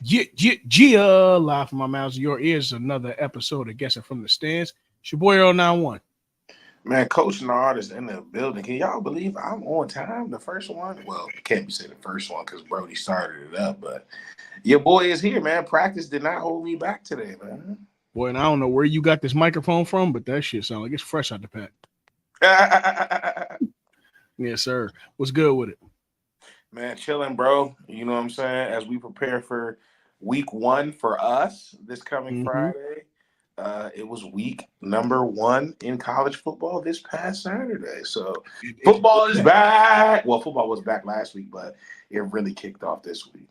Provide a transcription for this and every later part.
Live from my mouths to your ears, another episode of Guessing from the Stands. It's your boy Earl 91. Man, Coach Nard is in the building. Can y'all believe I'm on time? The first one? Well, it can't be said the first one because Brody started it up, but your boy is here, man. Practice did not hold me back today, man. Boy, and I don't know where you got this microphone from, but that shit sounds like it's fresh out the pack. Yes, sir. What's good with it? Man, chilling, bro. You know what I'm saying? As we prepare for week one for us this coming Friday. It was week number 1 in college football this past Saturday. So football is back. Well, football was back last week, but it really kicked off this week.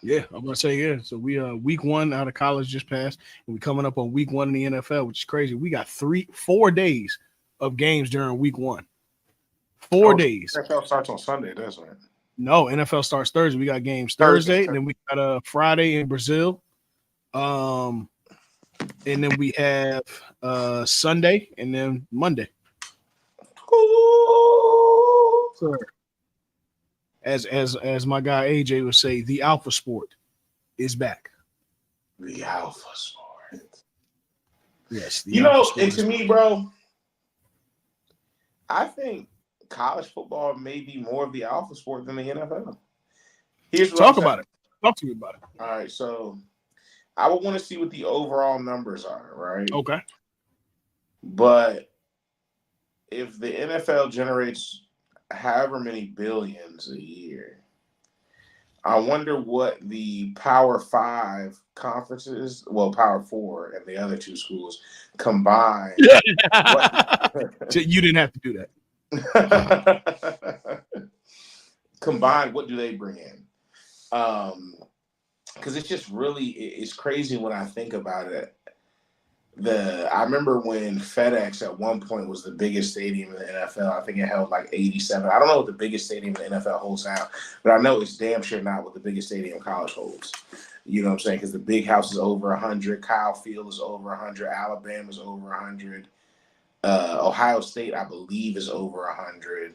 Yeah, I'm gonna say yeah. So we week 1 out of college just passed, and we coming up on week 1 in the NFL, which is crazy. We got 4 days of games during week 1. 4 days. NFL starts on Sunday, doesn't it? No, NFL starts Thursday. We got games Thursday. And then we got a Friday in Brazil. And then we have Sunday and then Monday. Ooh. Sir. As my guy AJ would say, the alpha sport is back. The alpha sport. Yes. And to me, bro, I think college football may be more of the alpha sport than the NFL. Here's what Talk about it. Talk to me about it. All right, so I would want to see what the overall numbers are, right? Okay. But if the NFL generates however many billions a year, I wonder what the Power 5 conferences, well, Power 4 and the other 2 schools combined. You didn't have to do that. Combined, what do they bring in? Because it's just it's crazy when I think about it. I remember when FedEx at one point was the biggest stadium in the NFL. I think it held like 87. I don't know what the biggest stadium in the NFL holds now, but I know it's damn sure not what the biggest stadium college holds. You know what I'm saying? Because the Big House is over 100. Kyle Field is over 100. Alabama is over 100. Ohio State, I believe, is over 100.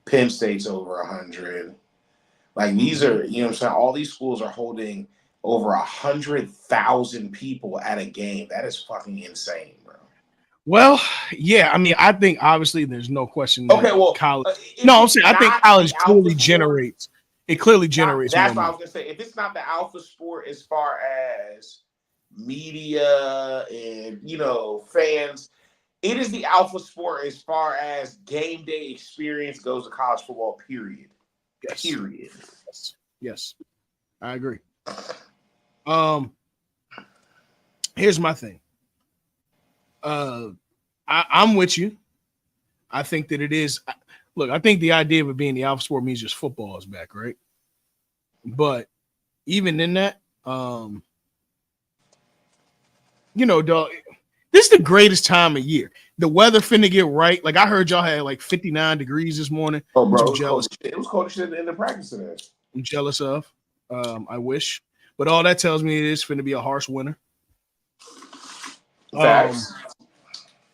Penn State's over 100. Like, these are, you know what I'm saying? All these schools are holding over 100,000 people at a game. That is fucking insane, bro. Well, yeah. I mean, I think obviously there's no question that college. I'm saying I think college clearly generates. It clearly generates. That's what I was gonna say. If it's not the alpha sport as far as media and fans, it is the alpha sport as far as game day experience goes to college football. Period. Yes. Period. Yes, I agree. Here's my thing. I'm with you. I think that it is. Look, I think the idea of it being the alpha sport means just football is back, right? But even in that, dog, this is the greatest time of year. The weather finna get right. Like, I heard y'all had like 59 degrees this morning. Oh, bro, it was cold shit in the practice today. I'm jealous of. I wish. But all that tells me it is finna be a harsh winter. Facts.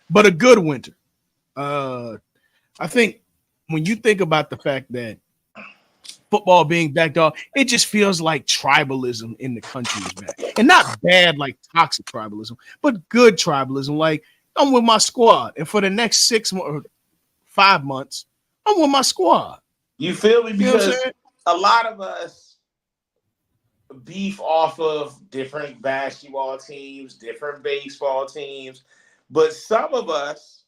But a good winter. I think when you think about the fact that football being back, dog, it just feels like tribalism in the country is back. And not bad, like toxic tribalism, but good tribalism. Like, I'm with my squad. And for the next 5 months, I'm with my squad. You feel me? Because a lot of us beef off of different basketball teams, different baseball teams. But some of us,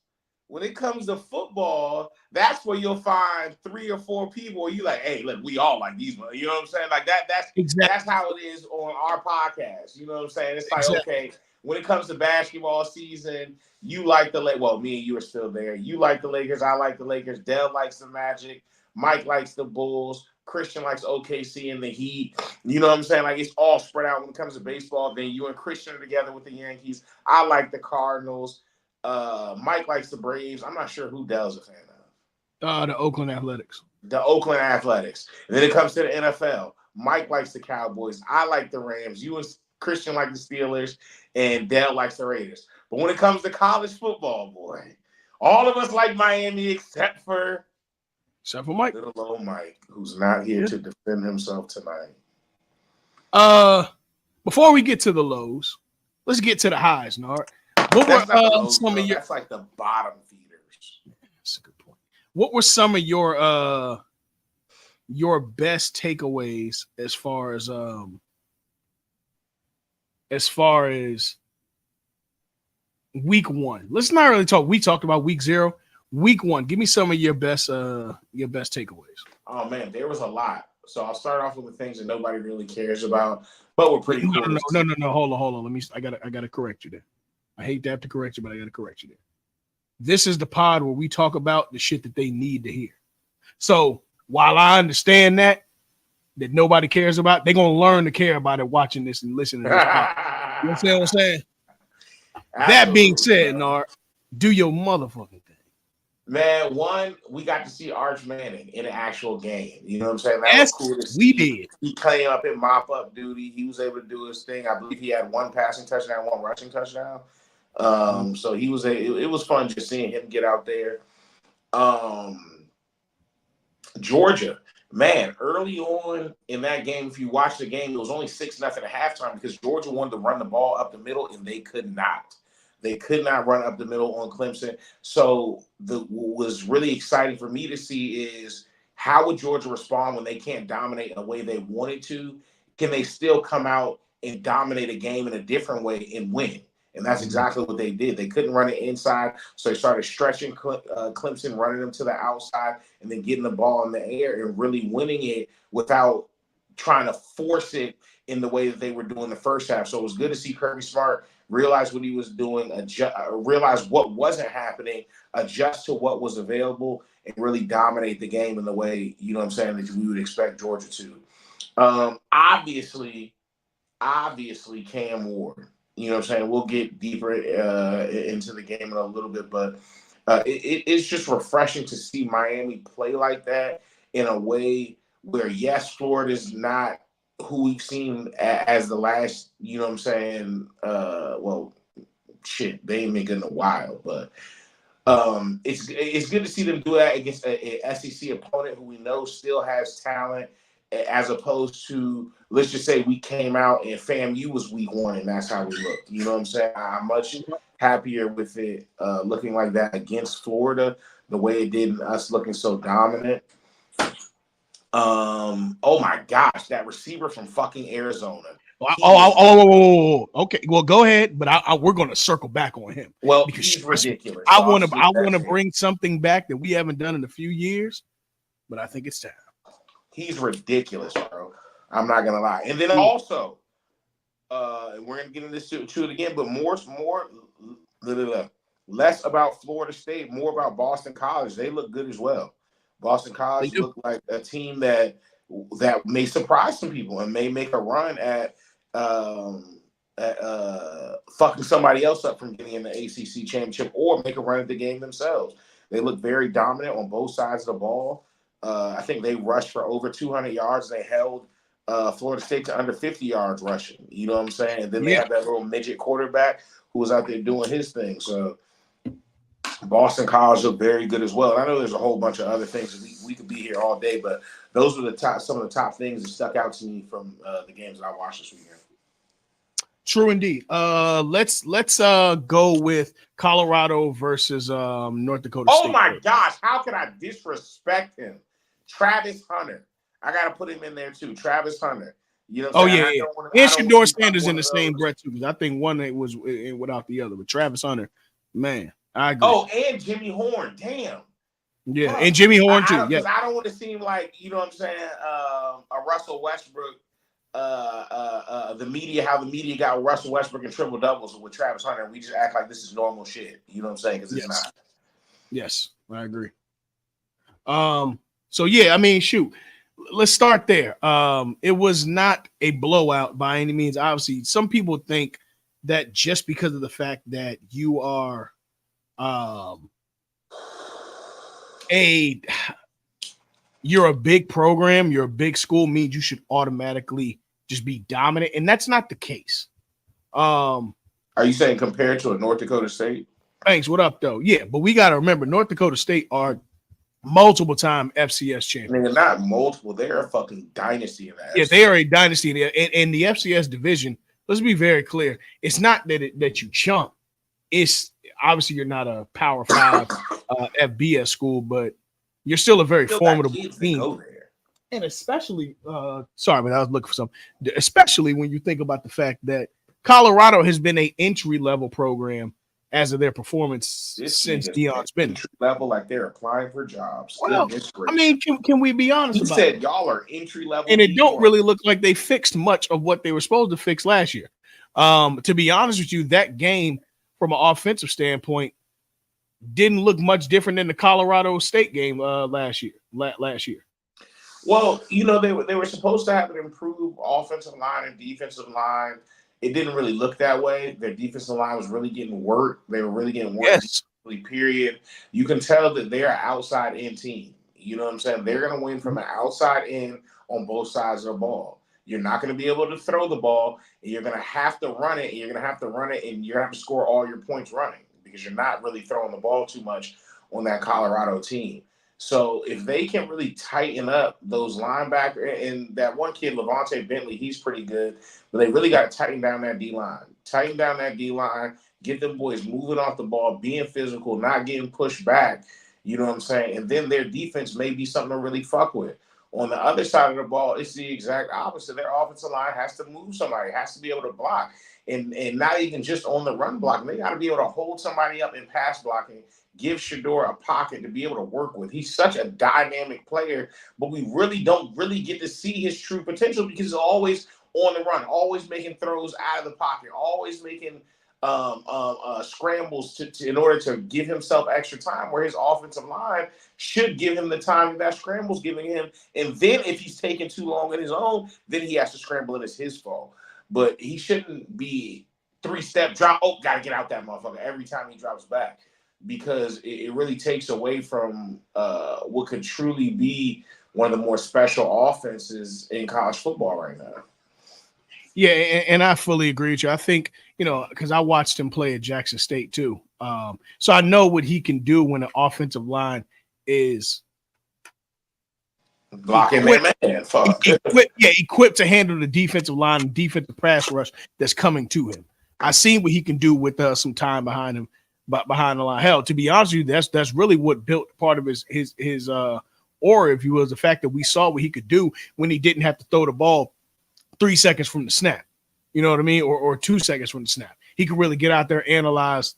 when it comes to football, that's where you'll find 3 or 4 people where you like, hey, look, we all like these ones. You know what I'm saying? Like that's how it is on our podcast. You know what I'm saying? It's like, okay, when it comes to basketball season, you like the Lakers. Well, me and you are still there. You like the Lakers. I like the Lakers. Dell likes the Magic. Mike likes the Bulls. Christian likes OKC and the Heat. You know what I'm saying? Like, it's all spread out when it comes to baseball. Then you and Christian are together with the Yankees. I like the Cardinals. Mike likes the Braves. I'm not sure who Dell's a fan of. The Oakland Athletics. The Oakland Athletics. And then it comes to the NFL. Mike likes the Cowboys. I like the Rams. You and Christian like the Steelers. And Dell likes the Raiders. But when it comes to college football, boy, all of us like Miami except for Mike. Little old Mike, who's not here to defend himself tonight. Before we get to the lows, let's get to the highs, Nard. What That's were not the lows, some bro. of your? That's like the bottom feeders. That's a good point. What were some of your best takeaways as far as week one? Let's not really talk. We talked about week 0. Week 1. Give me some of your best takeaways. Oh man, there was a lot. So I'll start off with the things that nobody really cares about, but we're pretty cool. No. Hold on. I gotta correct you there. I hate to have to correct you, but I gotta correct you there. This is the pod where we talk about the shit that they need to hear. So while I understand that nobody cares about, they're gonna learn to care about it watching this and listening to this pod. You know what I'm saying? Absolutely, that being said, Nard, do your motherfucking thing. Man, one, we got to see Arch Manning in an actual game. You know what I'm saying? That was cool to see. We did. He came up in mop-up duty. He was able to do his thing. I believe he had 1 passing touchdown, 1 rushing touchdown. So he was it was fun just seeing him get out there. Georgia, man, early on in that game, if you watch the game, it was only 6-0 at halftime because Georgia wanted to run the ball up the middle, and they could not. They could not run up the middle on Clemson. So what was really exciting for me to see is how would Georgia respond when they can't dominate in a way they wanted to? Can they still come out and dominate a game in a different way and win? And that's exactly what they did. They couldn't run it inside, so they started stretching Clemson, running them to the outside, and then getting the ball in the air and really winning it without trying to force it in the way that they were doing the first half. So it was good to see Kirby Smart realize what he was doing, realize what wasn't happening, adjust to what was available, and really dominate the game in the way, you know what I'm saying, that we would expect Georgia to. Obviously, Cam Ward. You know what I'm saying? We'll get deeper into the game in a little bit, but it's just refreshing to see Miami play like that in a way where, yes, Florida's not who we've seen as the last, you know what I'm saying? Well, shit, they ain't been good in a while, but it's good to see them do that against a SEC opponent who we know still has talent, as opposed to, let's just say we came out and FAMU was week 1 and that's how we looked. You know what I'm saying? I'm much happier with it looking like that against Florida, the way it did, and us looking so dominant. Oh my gosh, that receiver from fucking Arizona. Okay. Well, go ahead, but we're going to circle back on him. Well, because he's ridiculous. I want to bring something back that we haven't done in a few years, but I think it's time. He's ridiculous, bro. I'm not gonna lie. And then also, we're gonna get into this to it again, but less about Florida State, more about Boston College. They look good as well. Boston College looked like a team that may surprise some people and may make a run at fucking somebody else up from getting in the ACC championship, or make a run at the game themselves. They look very dominant on both sides of the ball. I think they rushed for over 200 yards. They held Florida State to under 50 yards rushing. You know what I'm saying? And then they have that little midget quarterback who was out there doing his thing. So Boston College looked very good as well. And I know there's a whole bunch of other things. We could be here all day, but those were some of the top things that stuck out to me from the games that I watched this weekend. True indeed. Let's go with Colorado versus North Dakota State. Oh my gosh, how can I disrespect him? Travis Hunter. I gotta put him in there too. Travis Hunter. You know what I'm saying? And Shedeur Sanders in the same breath too, because I think one that was without the other. But Travis Hunter, man, I agree. Oh, and Jimmy Horn. Damn. Yeah, and Jimmy Horn too. Because I don't want to seem like, you know what I'm saying, a Russell Westbrook. The media got Russell Westbrook and triple doubles with Travis Hunter, and we just act like this is normal shit. You know what I'm saying? Because it's not. Yes, I agree. So yeah, I mean, shoot. Let's start there. It was not a blowout by any means. Obviously, some people think that just because of the fact that you are you're a big program, you're a big school, means you should automatically just be dominant, and that's not the case. Are you saying compared to a North Dakota State? Thanks. What up, though? Yeah, but we got to remember, North Dakota State are multiple time FCS champion. Nigga, not multiple. They're a fucking dynasty in that. Yeah, they are a dynasty in the FCS division. Let's be very clear. It's not that you chump. It's obviously you're not a Power 5 FBS school, but you're still a very formidable team. Go there. And especially, sorry, but I was looking for something. Especially when you think about the fact that Colorado has been an entry-level program as of their performance since Deion's been entry level, like they're applying for jobs. Well, I mean, can we be honest? He said y'all are entry level, and it don't really look like they fixed much of what they were supposed to fix last year. To be honest with you, that game from an offensive standpoint didn't look much different than the Colorado State game last year. Well, you know, they were supposed to have an improved offensive line and defensive line. It didn't really look that way. Their defensive line was really getting worked. They were really getting worked. Yes. Period. You can tell that they're an outside in team. You know what I'm saying? They're going to win from an outside in on both sides of the ball. You're not going to be able to throw the ball, and you're going to have to run it, and you're going to have to run it, and you're going to have to score all your points running because you're not really throwing the ball too much on that Colorado team. So if they can really tighten up those linebackers, and that one kid, Levante Bentley, he's pretty good, but they really got to tighten down that D-line. Tighten down that D-line, get them boys moving off the ball, being physical, not getting pushed back. You know what I'm saying? And then their defense may be something to really fuck with. On the other side of the ball, it's the exact opposite. Their offensive line has to move somebody, has to be able to block. And not even just on the run block. They got to be able to hold somebody up in pass blocking, give Shedeur a pocket to be able to work with. He's such a dynamic player, but we really don't really get to see his true potential because he's always on the run, always making throws out of the pocket, always making scrambles in order to give himself extra time, where his offensive line should give him the time that scramble's giving him. And then if he's taking too long on his own, then he has to scramble and it's his fault. But he shouldn't be 3-step drop. Oh, got to get out that motherfucker every time he drops back, because it really takes away from what could truly be one of the more special offenses in college football right now. Yeah, and I fully agree with you. I think, you know, because I watched him play at Jackson State too. So I know what he can do when the offensive line is blocking man. Equipped to handle the defensive line and defensive pass rush that's coming to him. I seen what he can do with some time behind him, but behind the line. Hell, to be honest with you, that's really what built part of his aura, if you will, is the fact that we saw what he could do when he didn't have to throw the ball 3 seconds from the snap. You know what I mean? Or 2 seconds from the snap. He could really get out there, analyze,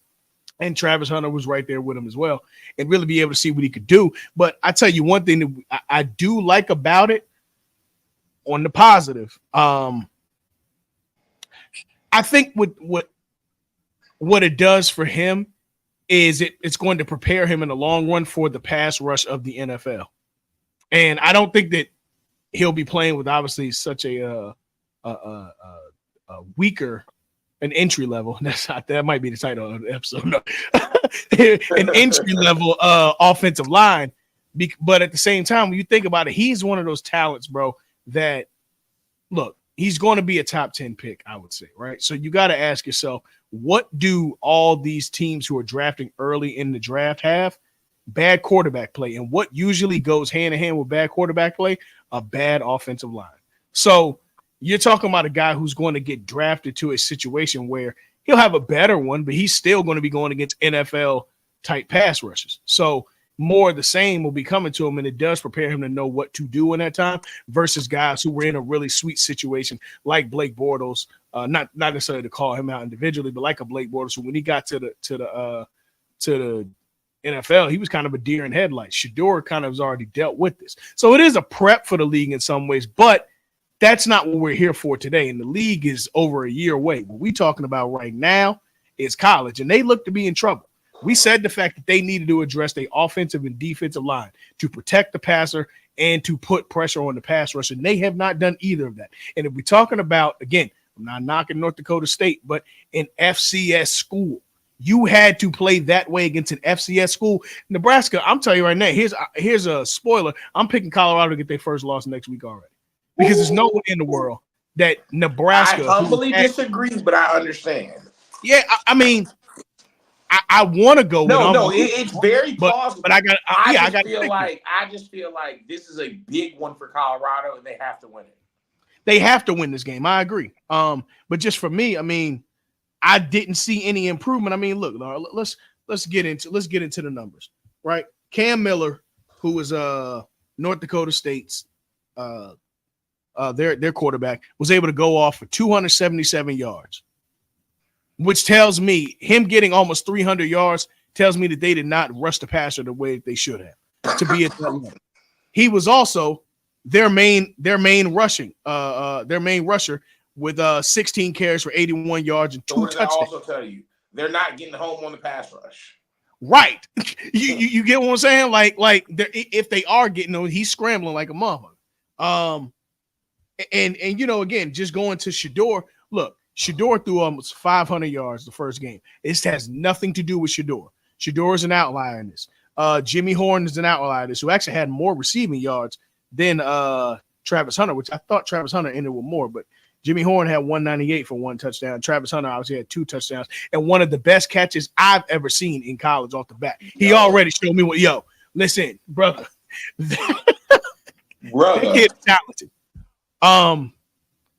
and Travis Hunter was right there with him as well, and really be able to see what he could do. But I tell you one thing that I do like about it on the positive. I think what it does for him is it's going to prepare him in the long run for the pass rush of the NFL. And I don't think that he'll be playing with obviously such a weaker an entry level. That might be the title of the episode. No. An entry level offensive line. But at the same time, when you think about it, he's one of those talents, bro, that look, he's going to be a top 10 pick, I would say, right? So you got to ask yourself, what do all these teams who are drafting early in the draft have? Bad quarterback play. And what usually goes hand in hand with bad quarterback play? A bad offensive line. So you're talking about a guy who's going to get drafted to a situation where he'll have a better one, but he's still going to be going against NFL type pass rushes. So more of the same will be coming to him, and it does prepare him to know what to do in that time versus guys who were in a really sweet situation like Blake Bortles. Not necessarily to call him out individually, but like a Blake Bortles, who when he got to the NFL, he was kind of a deer in headlights. Shedeur kind of has already dealt with this. So it is a prep for the league in some ways, but that's not what we're here for today. And the league is over a year away. What we're talking about right now is college, and they look to be in trouble. We said the fact that they needed to address their offensive and defensive line to protect the passer and to put pressure on the pass rush, and they have not done either of that. And if we're talking about, again, I'm not knocking North Dakota State, but an FCS school, you had to play that way against an FCS school. Nebraska, I'm telling you right now, here's a spoiler. I'm picking Colorado to get their first loss next week already. Because there's no one in the world that Nebraska. I humbly disagree, but I understand. Yeah, I mean, I want to go with it's very plausible. But I just feel like this is a big one for Colorado, and they have to win it. They have to win this game. I agree. But just for me, I mean, I didn't see any improvement. I mean, look, let's get into the numbers, right? Cam Miller, who was North Dakota State's their quarterback, was able to go off for 277 yards, which tells me him getting almost 300 yards tells me that they did not rush the passer the way they should have to be at that level. He was also their main rusher with 16 carries for 81 yards and 2 touchdowns. I also tell you, they're not getting home on the pass rush. Right. you get what I'm saying? Like if they are getting them, he's scrambling like a motherfucker. And again, just going to Shedeur. Look, Shedeur threw almost 500 yards the first game. This has nothing to do with Shedeur. Shedeur is an outlier in this. Jimmy Horn is an outlier in this, who actually had more receiving yards than Travis Hunter, which I thought Travis Hunter ended with more, but Jimmy Horn had 198 for 1 touchdown. Travis Hunter obviously had 2 touchdowns and one of the best catches I've ever seen in college off the bat. He already showed me listen, brother. That kid's talented.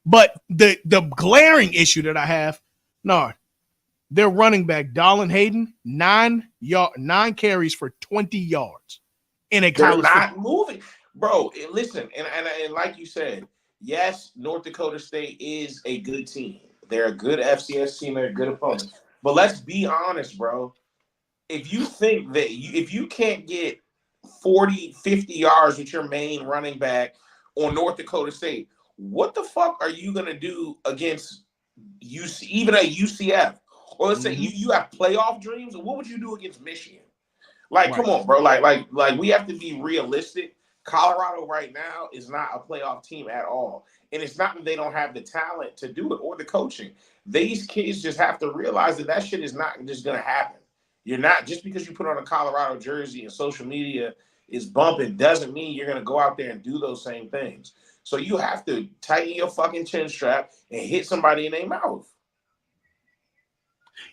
But the glaring issue that I have, their running back, Darlin Hayden, 9 carries for 20 yards in a college. They're not moving. Bro, listen, and like you said, yes, North Dakota State is a good team. They're a good FCS team. They're a good opponent. But let's be honest, bro. If you think that if you can't get 40, 50 yards with your main running back on North Dakota State, what the fuck are you going to do against even a UCF? Or let's say you have playoff dreams. What would you do against Michigan? Like, Come on, bro. Like we have to be realistic. Colorado right now is not a playoff team at all. And it's not that they don't have the talent to do it or the coaching. These kids just have to realize that shit is not just going to happen. You're not, just because you put on a Colorado jersey and social media is bumping doesn't mean you're going to go out there and do those same things. So you have to tighten your fucking chin strap and hit somebody in their mouth.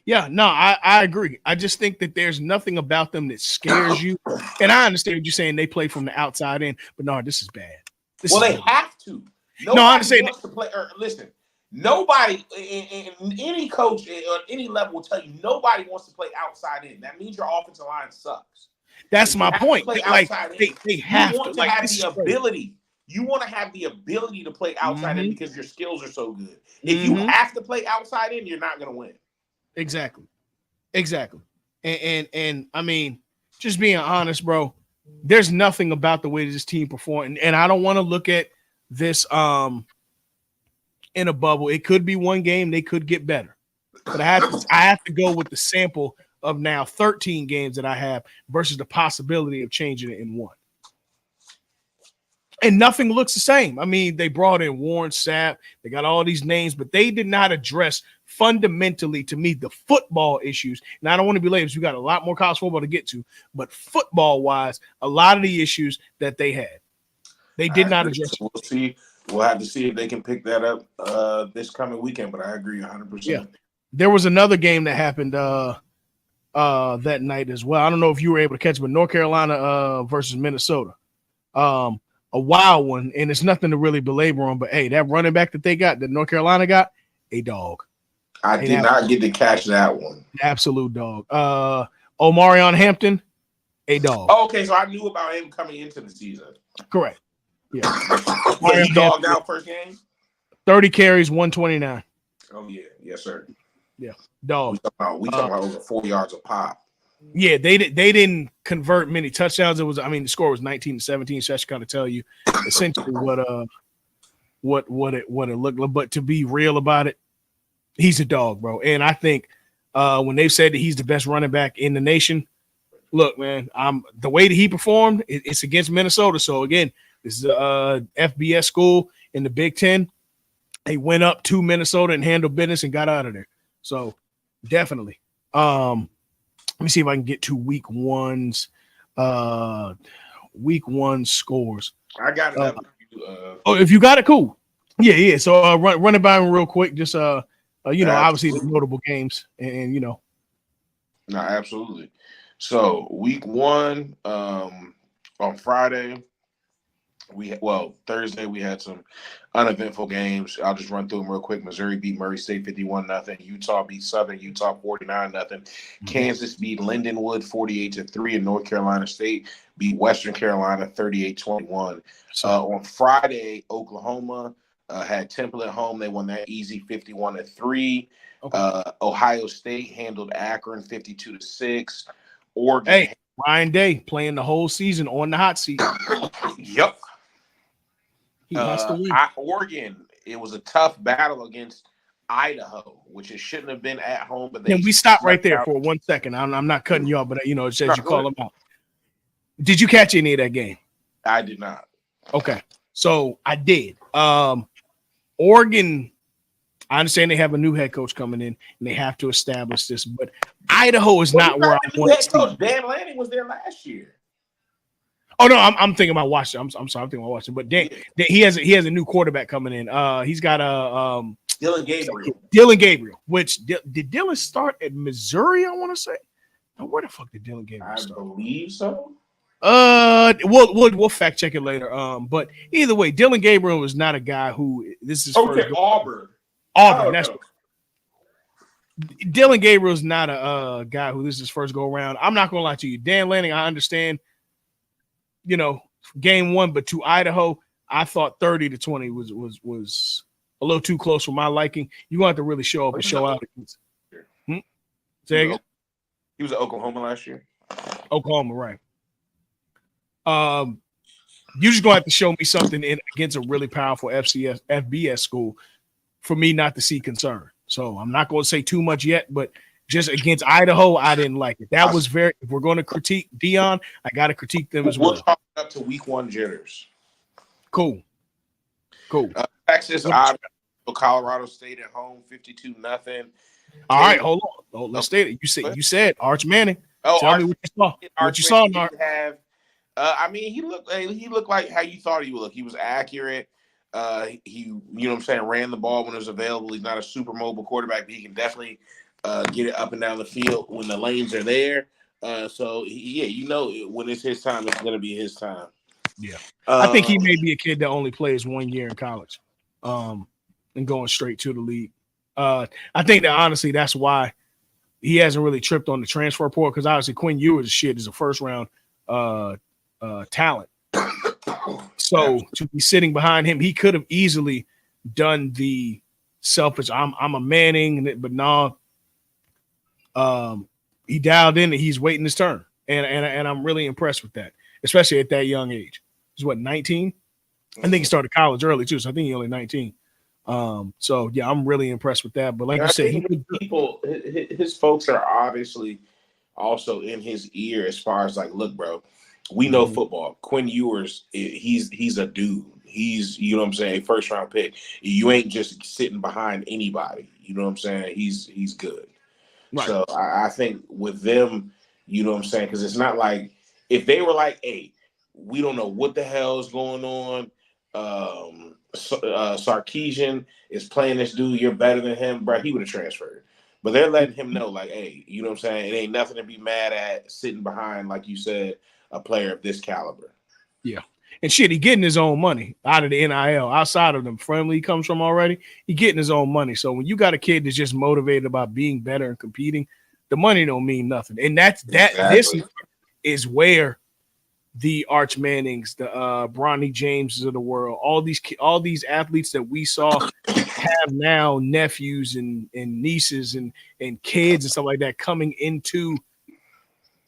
Yeah, no, I agree. I just think that there's nothing about them that scares you. And I understand you saying they play from the outside in, but no, this is bad. They have to. Nobody I understand. Wants to play. Listen, nobody, in any coach or any level will tell you nobody wants to play outside in. That means your offensive line sucks. That's my point. They have to have the ability. You want to have the ability to play outside in because your skills are so good. If you have to play outside in, you're not going to win. Exactly. And I mean, just being honest, bro, there's nothing about the way this team performed. And I don't want to look at this in a bubble. It could be one game. They could get better. But I have to go with the sample of now 13 games that I have versus the possibility of changing it in one. And nothing looks the same. I mean, they brought in Warren Sapp. They got all these names, but they did not address fundamentally, to me, the football issues. And I don't want to be late because we got a lot more college football to get to. But football-wise, a lot of the issues that they had, they did not address. We'll see. We'll have to see if they can pick that up this coming weekend. But I agree 100%. Yeah. There was another game that happened that night as well. I don't know if you were able to catch it, but North Carolina versus Minnesota. A wild one, and it's nothing to really belabor on, but hey, that running back that they got, that North Carolina got, a dog. I did not get to catch that one. Absolute dog. Omarion Hampton, a dog. Oh, okay, so I knew about him coming into the season. Correct. Yeah. He dogged out first game? 30 carries, 129. Oh, yeah. Yes, sir. Yeah, dog. We talking about over 4 yards a pop. Yeah, they didn't convert many touchdowns. The score was 19-17. So that should kind of tell you essentially what it looked like. But to be real about it, he's a dog, bro. And I think when they've said that he's the best running back in the nation, look, man, the way that he performed, it's against Minnesota. So again, this is a FBS school in the Big Ten. They went up to Minnesota and handled business and got out of there. So definitely. Let me see if I can get to week one's scores. I got it. If you got it, cool. Yeah. So run it by me real quick. Just obviously the notable games and No, absolutely. So week one, on Friday, Thursday we had some uneventful games. I'll just run through them real quick. Missouri beat Murray State 51-0. Utah beat Southern Utah 49-0. Kansas beat Lindenwood 48-3, and North Carolina State beat Western Carolina 38-21. On Friday, Oklahoma had Temple at home. They won that easy 51-3. Okay. Ohio State handled Akron 52-6. Oregon. Hey, Ryan Day playing the whole season on the hot seat. Yep. He has to win. Oregon, it was a tough battle against Idaho, which it shouldn't have been at home. But can we stop right there for 1 second? I'm not cutting you off, but it says you call them out. Did you catch any of that game? I did not. Okay, so I did. Oregon, I understand they have a new head coach coming in, and they have to establish this. But Idaho is not where I want to see. Dan Lanning was there last year. Oh no, I'm thinking about Washington. I'm sorry, I'm thinking about Washington. But he has a new quarterback coming in. He's got a Dylan Gabriel. Dylan Gabriel. Which did Dylan start at Missouri? I want to say. Now, where the fuck did Dylan Gabriel start? I believe so. We'll fact check it later. But either way, Dylan Gabriel is not a guy who this is first. Auburn. That's what, Dylan Gabriel is not a guy who this is first go around. I'm not gonna lie to you, Dan Lanning. I understand. Game one, but to Idaho, I thought 30-20 was a little too close for my liking. You're gonna have to really show up and show out. Say again? He was at Oklahoma last year. Oklahoma, right? You're just gonna have to show me something against a really powerful FBS school for me not to see concern. So I'm not gonna say too much yet, but just against Idaho, I didn't like it. That was very. If we're going to critique Dion, I got to critique them as well. We'll talk up to week one jitters. Cool. Texas, Colorado State at home, 52-0. All right, hold on. Let's state it. You said Arch Manning. Tell me what you saw. What you saw, Mark? He looked like how you thought he would look. He was accurate. He, ran the ball when it was available. He's not a super mobile quarterback, but he can definitely get it up and down the field when the lanes are there. When it's his time, it's going to be his time. Yeah. I think he may be a kid that only plays 1 year in college and going straight to the league. I think that honestly, that's why he hasn't really tripped on the transfer report because obviously Quinn Ewers is a first round talent. So to be sitting behind him, he could have easily done the selfish. I'm a Manning, but no. He dialed in and he's waiting his turn, and I'm really impressed with that, especially at that young age. He's 19. I think he started college early too, so I think he's only 19. So yeah, I'm really impressed with that. But like you said, his folks are obviously also in his ear as far as like, look, bro, we know football. Quinn Ewers, he's a dude. He's, first round pick. You ain't just sitting behind anybody. You know what I'm saying? He's good. Right. So I think with them, because it's not like if they were like, hey, we don't know what the hell is going on. Sarkisian is playing this dude. You're better than him, bro. He would have transferred. But they're letting him know, like, hey, you know what I'm saying? It ain't nothing to be mad at sitting behind, like you said, a player of this caliber. Yeah. And shit, he getting his own money out of the NIL, outside of the friendly he comes from already. He getting his own money. So when you got a kid that's just motivated about being better and competing, the money don't mean nothing. And this is where the Arch Mannings, the Bronny Jameses of the world, all these athletes that we saw have now nephews and nieces and kids and stuff like that coming into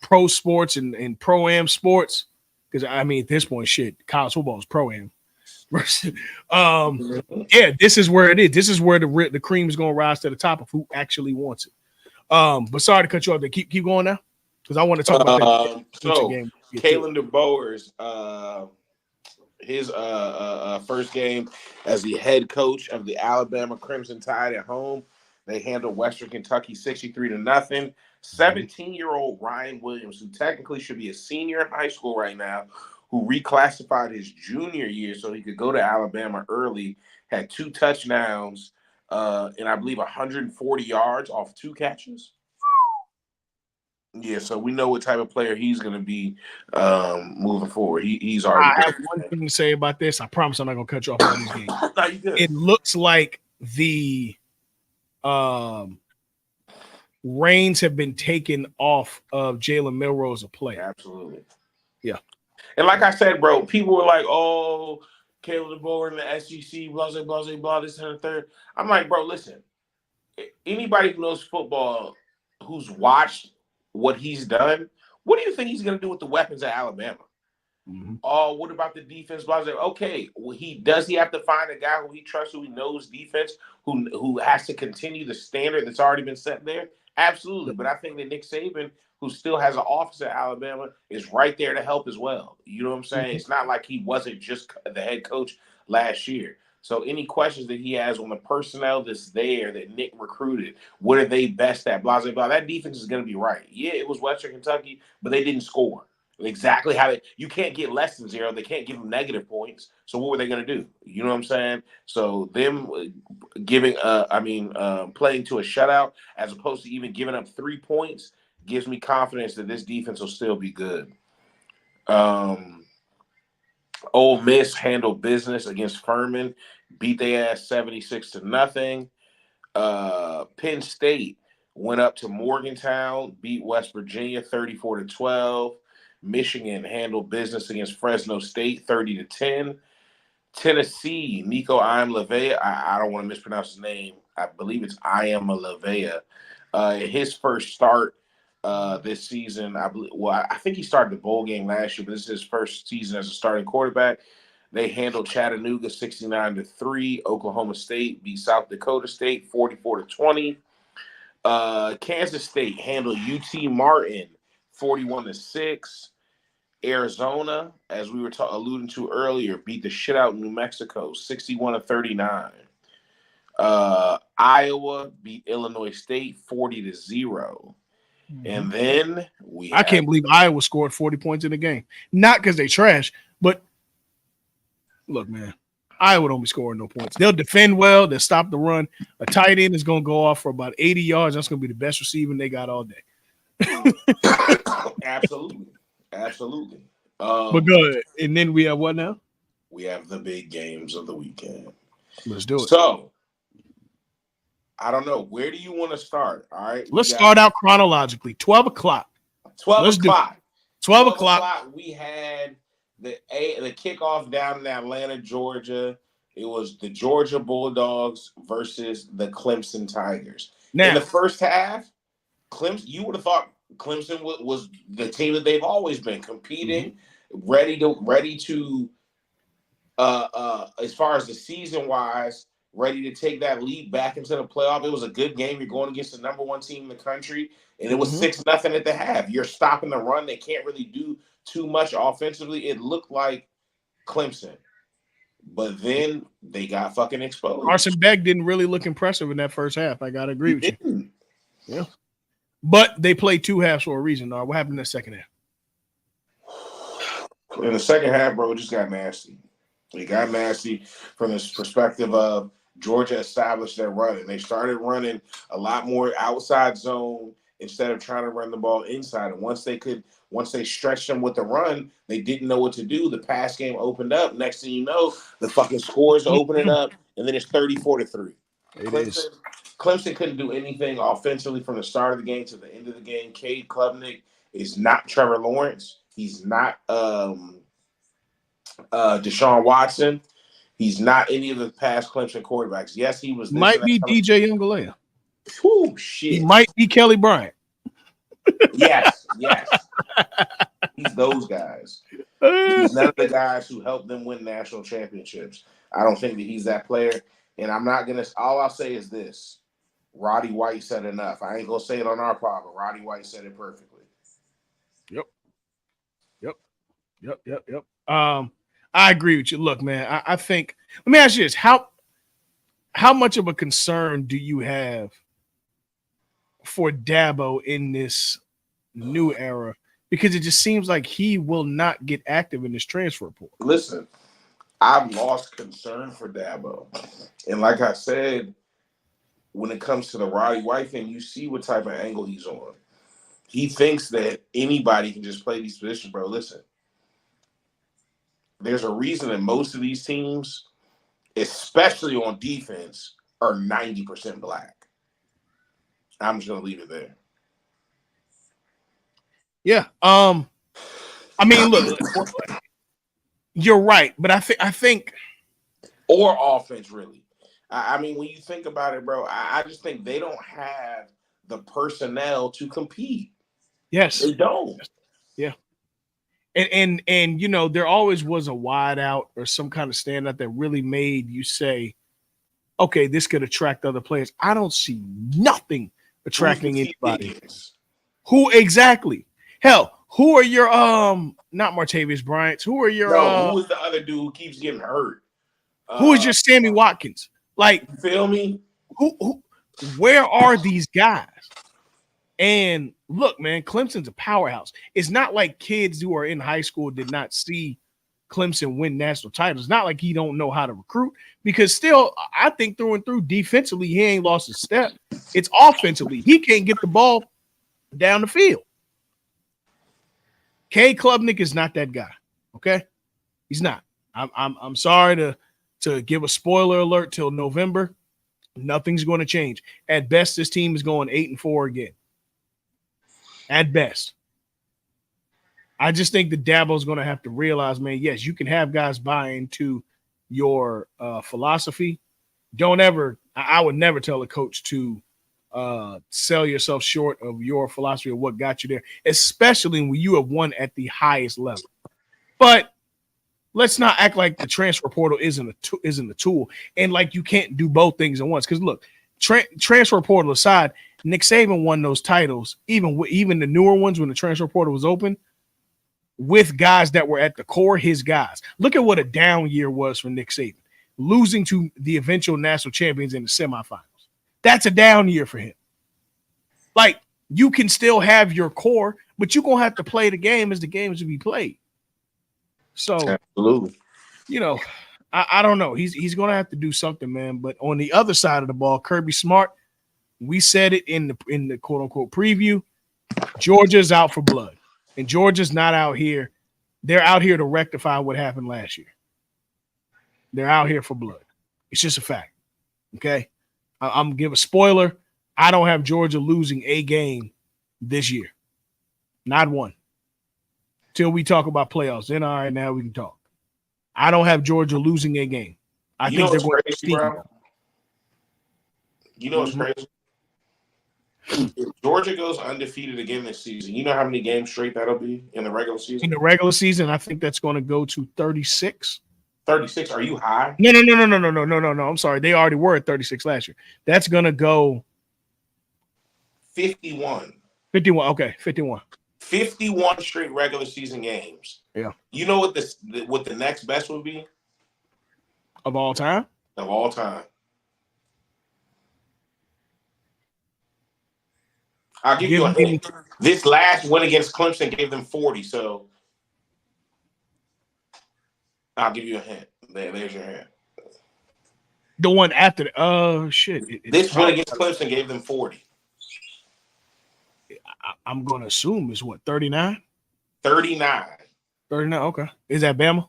pro sports and pro-am sports. Because at this point, college football is pro-am. This is where it is. This is where the cream is going to rise to the top of who actually wants it. But sorry to cut you off there. Keep going now, because I want to talk about that. Game. Kalen DeBoer's his first game as the head coach of the Alabama Crimson Tide at home. They handled Western Kentucky 63-0. 17-year-old Ryan Williams, who technically should be a senior in high school right now, who reclassified his junior year so he could go to Alabama early, had 2 touchdowns and I believe 140 yards off 2 catches. Yeah, so we know what type of player he's going to be moving forward. He's I already have one thing to say about this. I promise I'm not going to cut you off all these games. No, you good. It looks like the reins have been taken off of Jalen Milroe as a player. Absolutely. Yeah. And like I said, bro, people were like, oh, Caleb DeBoer in the SEC, blah, blah, blah, blah, this and the third. I'm like, bro, listen, anybody who knows football, who's watched what he's done, what do you think he's going to do with the weapons at Alabama? Mm-hmm. Oh, what about the defense? Blah, blah. Okay, well, he have to find a guy who he trusts, who he knows defense, who has to continue the standard that's already been set there? Absolutely. But I think that Nick Saban, who still has an office at Alabama, is right there to help as well. You know what I'm saying? Mm-hmm. It's not like he wasn't just the head coach last year. So any questions that he has on the personnel that's there that Nick recruited, what are they best at? Blah, blah, blah. That defense is going to be right. Yeah, it was Western Kentucky, but they didn't score. Exactly how you can't get less than 0. They can't give them negative points. So what were they going to do? You know what I'm saying? So them playing to a shutout as opposed to even giving up 3 points gives me confidence that this defense will still be good. Ole Miss handled business against Furman, beat their ass 76-0. Penn State went up to Morgantown, beat West Virginia 34-12. Michigan handled business against Fresno State 30-10. Tennessee, Nico Iamaleava, I don't want to mispronounce his name. I believe it's Iamaleava. His first start this season, I think he started the bowl game last year, but this is his first season as a starting quarterback. They handled Chattanooga 69-3. Oklahoma State beat South Dakota State 44-20. Kansas State handled UT Martin 41-6. Arizona, as we were alluding to earlier, beat the shit out of New Mexico 61-39. Iowa beat Illinois State 40-0. Mm-hmm. And then I can't believe Iowa scored 40 points in the game. Not because they trash, but look, man, Iowa don't be scoring no points. They'll defend well. They'll stop the run. A tight end is going to go off for about 80 yards. That's going to be the best receiving they got all day. Absolutely. Absolutely. But good. And then we have what now? We have the big games of the weekend. Let's do it. So, I don't know. Where do you want to start? All right. Let's start out chronologically. 12 o'clock. 12 o'clock. 12 o'clock. We had the kickoff down in Atlanta, Georgia. It was the Georgia Bulldogs versus the Clemson Tigers. Now, in the first half, Clemson, you would have thought Clemson was the team that they've always been, competing, ready to as far as the season wise, ready to take that lead back into the playoff. It was a good game. You're going against the number 1 team in the country, and it was 6-0 at the half. You're stopping the run. They can't really do too much offensively. It looked like Clemson, but then they got fucking exposed. Carson Beck didn't really look impressive in that first half. I gotta agree with you. Yeah, but they played 2 halves for a reason. What happened in the second half? In the second half, bro, it just got nasty. It got nasty from this perspective of Georgia established their run, and they started running a lot more outside zone instead of trying to run the ball inside. And once they stretched them with the run, they didn't know what to do. The pass game opened up. Next thing you know, the fucking scores opening up, and then it's 34-3. Clemson couldn't do anything offensively from the start of the game to the end of the game. Cade Klubnik is not Trevor Lawrence. He's not Deshaun Watson. He's not any of the past Clemson quarterbacks. Yes, he was. Might be DJ Youngaleia. Oh shit! He might be Kelly Bryant. Yes. He's those guys. He's none of the guys who helped them win national championships. I don't think that he's that player. And I'm not gonna. All I'll say is this: Roddy White said enough. I ain't gonna say it on our pod, but Roddy White said it perfectly. Yep. I agree with you. Look, man, I think. Let me ask you this: how much of a concern do you have for Dabo in this new era? Because it just seems like he will not get active in this transfer portal. Listen, I've lost concern for Dabo, and like I said, when it comes to the Roddy White thing, you see what type of angle he's on. he thinks that anybody can just play these positions, bro. Listen, there's a reason that most of these teams, especially on defense, are 90% black. I'm just gonna leave it there. Yeah. I mean, look, you're right, but I think, or offense, really. I mean, when you think about it, bro, I just think they don't have the personnel to compete. Yes, they don't. Yeah. And you know, there always was a wide out or some kind of standout that really made you say, okay, this could attract other players. I don't see nothing attracting anybody. Who exactly? Hell, who are your not Martavius Bryant? Who are your who is the other dude who keeps getting hurt? Who is your Sammy Watkins? Like, you feel me? Who where are these guys? And look, man, Clemson's a powerhouse. It's not like kids who are in high school did not see Clemson win national titles. It's not like he don't know how to recruit, because still, I think through and through, defensively, he ain't lost a step. It's offensively. He can't get the ball down the field. K. Klubnik is not that guy. Okay? He's not. I'm sorry to give a spoiler alert till November. Nothing's going to change. At best, this team is going 8-4 again. At best. I just think that Dabo's going to have to realize, man, yes, you can have guys buy into your philosophy. I would never tell a coach to sell yourself short of your philosophy of what got you there, especially when you have won at the highest level. But let's not act like the transfer portal isn't a tool, and like you can't do both things at once. Because look, transfer portal aside, Nick Saban won those titles, even the newer ones when the transfer portal was open, with guys that were at the core, his guys. Look at what a down year was for Nick Saban, losing to the eventual national champions in the semifinals. That's a down year for him. Like, you can still have your core, but you're going to have to play the game as the game is to be played. So, absolutely, you know, I don't know. He's going to have to do something, man. But on the other side of the ball, Kirby Smart, we said it in the quote unquote preview. Georgia's out for blood, and Georgia's not out here. They're out here to rectify what happened last year. They're out here for blood. It's just a fact. Okay, I'm gonna give a spoiler. I don't have Georgia losing a game this year, not one. Till we talk about playoffs, then all right, now we can talk. I don't have Georgia losing a game. I think they're going to steam. You know what's crazy? If Georgia goes undefeated again this season, you know how many games straight that'll be in the regular season? In the regular season, I think that's going to go to 36. 36? Are you high? No. I'm sorry. They already were at 36 last year. That's going to go 51. 51. Okay, 51. 51 straight regular season games. Yeah. You know what the next best would be? Of all time? Of all time. I'll give you a hint. This last win against Clemson gave them 40, so I'll give you a hint. There's your hint. The one after the shit. This win against Clemson gave them 40. I'm going to assume it's what, 39? 39. 39, okay. Is that Bama?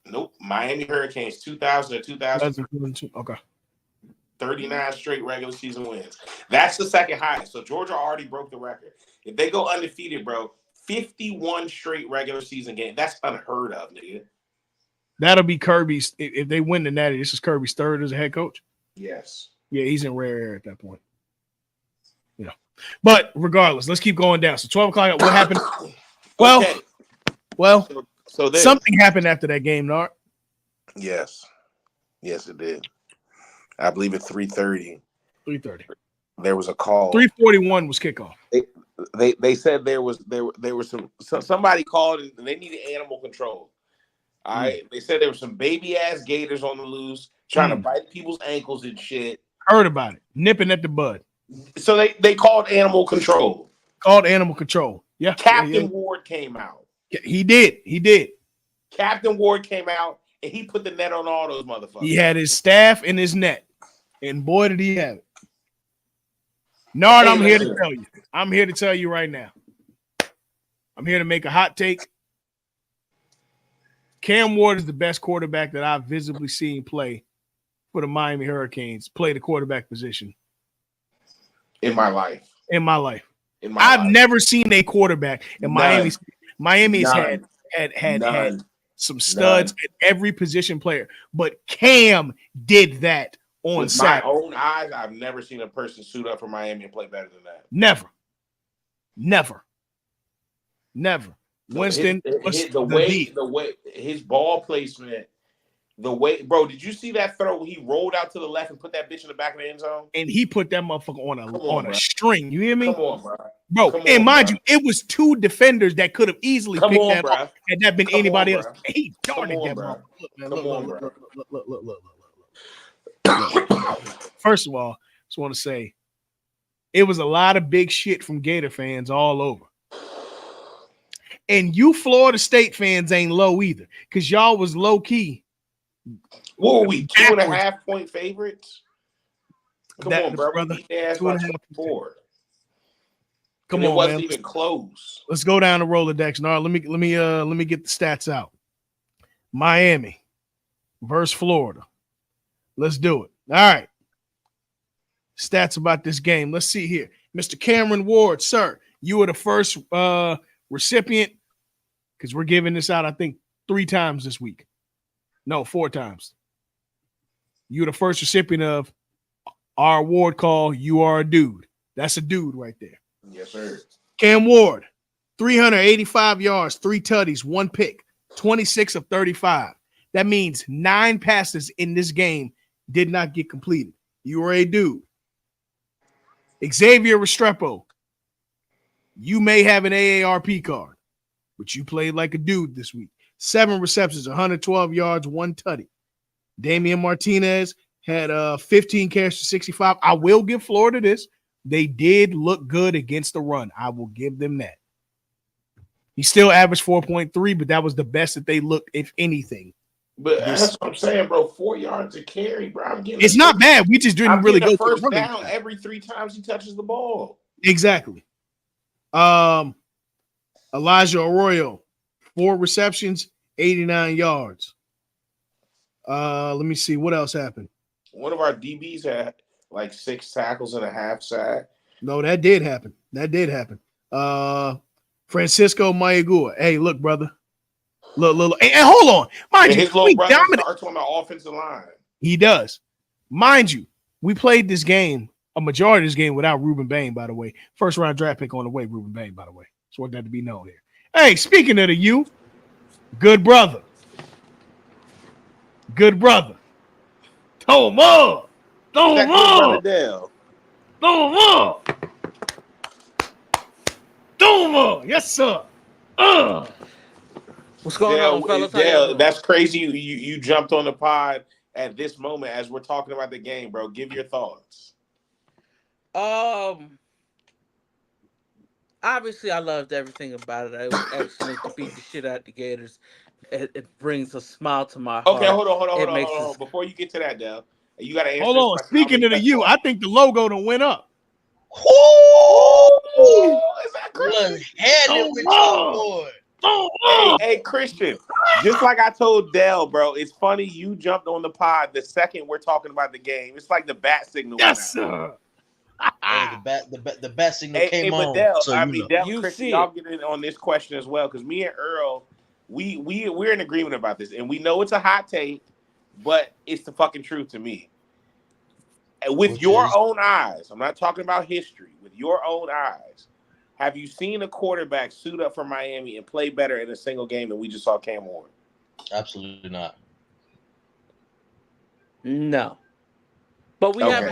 Nope. Miami Hurricanes, 2000 to 2002. Okay. 39 straight regular season wins. That's the second highest. So Georgia already broke the record. If they go undefeated, bro, 51 straight regular season games. That's unheard of, nigga. That'll be Kirby's. If they win the Natty, this is Kirby's third as a head coach. Yes. Yeah, he's in rare air at that point. Yeah. But regardless, let's keep going down. So 12 o'clock, what happened? Well, okay. So something happened after that game, Nart. Yes. Yes, it did. I believe at 3:30. 3:30. There was a call. 3:41 was kickoff. They said there was somebody called and they needed animal control. All right. They said there were some baby ass gators on the loose trying to bite people's ankles and shit. Heard about it. Nipping at the bud. So they called animal control. Yeah. Captain Ward came out. He did. Captain Ward came out and he put the net on all those motherfuckers. He had his staff and his net. And boy, did he have it. Nard, I'm here to tell you right now. I'm here to make a hot take. Cam Ward is the best quarterback that I've visibly seen play for the Miami Hurricanes, play the quarterback position. In my life. I've never seen a quarterback in Miami. Miami's had some studs at every position player, but Cam did that on with Saturday. my own eyes. I've never seen a person suit up for Miami and play better than that. Never. Winston, the way his ball placement, the way, bro. Did you see that throw? He rolled out to the left and put that bitch in the back of the end zone, and he put that motherfucker on a string. You hear me? Come on, bro. And mind you, it was two defenders that could have easily picked that up had that been anybody else. He darted that ball. Look. First of all, just want to say it was a lot of big shit from Gator fans all over. And you Florida State fans ain't low either, because y'all was low key. What were we, 2.5 point favorites? Come on, bro. We beat their ass by 4. Come on, it wasn't even close. Let's go down the Rolodex. Now, let me get the stats out. Miami versus Florida. Let's do it. All right. Stats about this game. Let's see here. Mr. Cameron Ward, sir, you were the first recipient, because we're giving this out, I think, 3 times this week. No, 4 times. You're the first recipient of our award call, You Are a Dude. That's a dude right there. Yes, sir. Cam Ward, 385 yards, 3 tutties, 1 pick, 26 of 35. That means 9 passes in this game did not get completed. You are a dude. Xavier Restrepo, you may have an AARP card, but you played like a dude this week. 7 receptions, 112 yards, 1 tutty. Damian Martinez had 15 carries for 65. I will give Florida this. They did look good against the run. I will give them that. He still averaged 4.3, but that was the best that they looked, if anything. But that's what I'm saying, bro. 4 yards a carry, bro. I'm getting. It's not bad. We just didn't really go first down every 3 times he touches the ball. Exactly. Elijah Arroyo, 4 receptions, 89 yards. Let me see what else happened. One of our DBs had like 6 tackles and a half sack. No, that did happen. Francisco Mayagua. Hey, look, brother. Look. And hold on. Mind you, his little brother starts on the offensive line. He does. Mind you, we played this game, a majority of this game, without Ruben Bain, by the way. First round draft pick on the way, Ruben Bain, by the way. Just want that to be known here. Hey, speaking of the U, good brother. Throw him up. Yes, sir. What's going on, fellas? Dale, that's crazy. You jumped on the pod at this moment as we're talking about the game, bro. Give your thoughts. Obviously, I loved everything about it. It was excellent to beat the shit out of the Gators. It brings a smile to my heart. Okay, hold on. Before you get to that, Dale, you got to answer. Hold on. Speaking of the U, I think the logo done went up. Ooh, is that Christian? Hey, Christian. Just like I told Dale, bro, it's funny you jumped on the pod the second we're talking about the game. It's like the bat signal. Yes, sir. The bat signal came on. Dale, so Dale, Christian, y'all get in on this question as well, because me and Earl, we're in agreement about this, and we know it's a hot take, but it's the fucking truth to me. And with your own eyes, I'm not talking about history. With your own eyes, have you seen a quarterback suit up for Miami and play better in a single game than we just saw Cam Ward? Absolutely not. No, but we haven't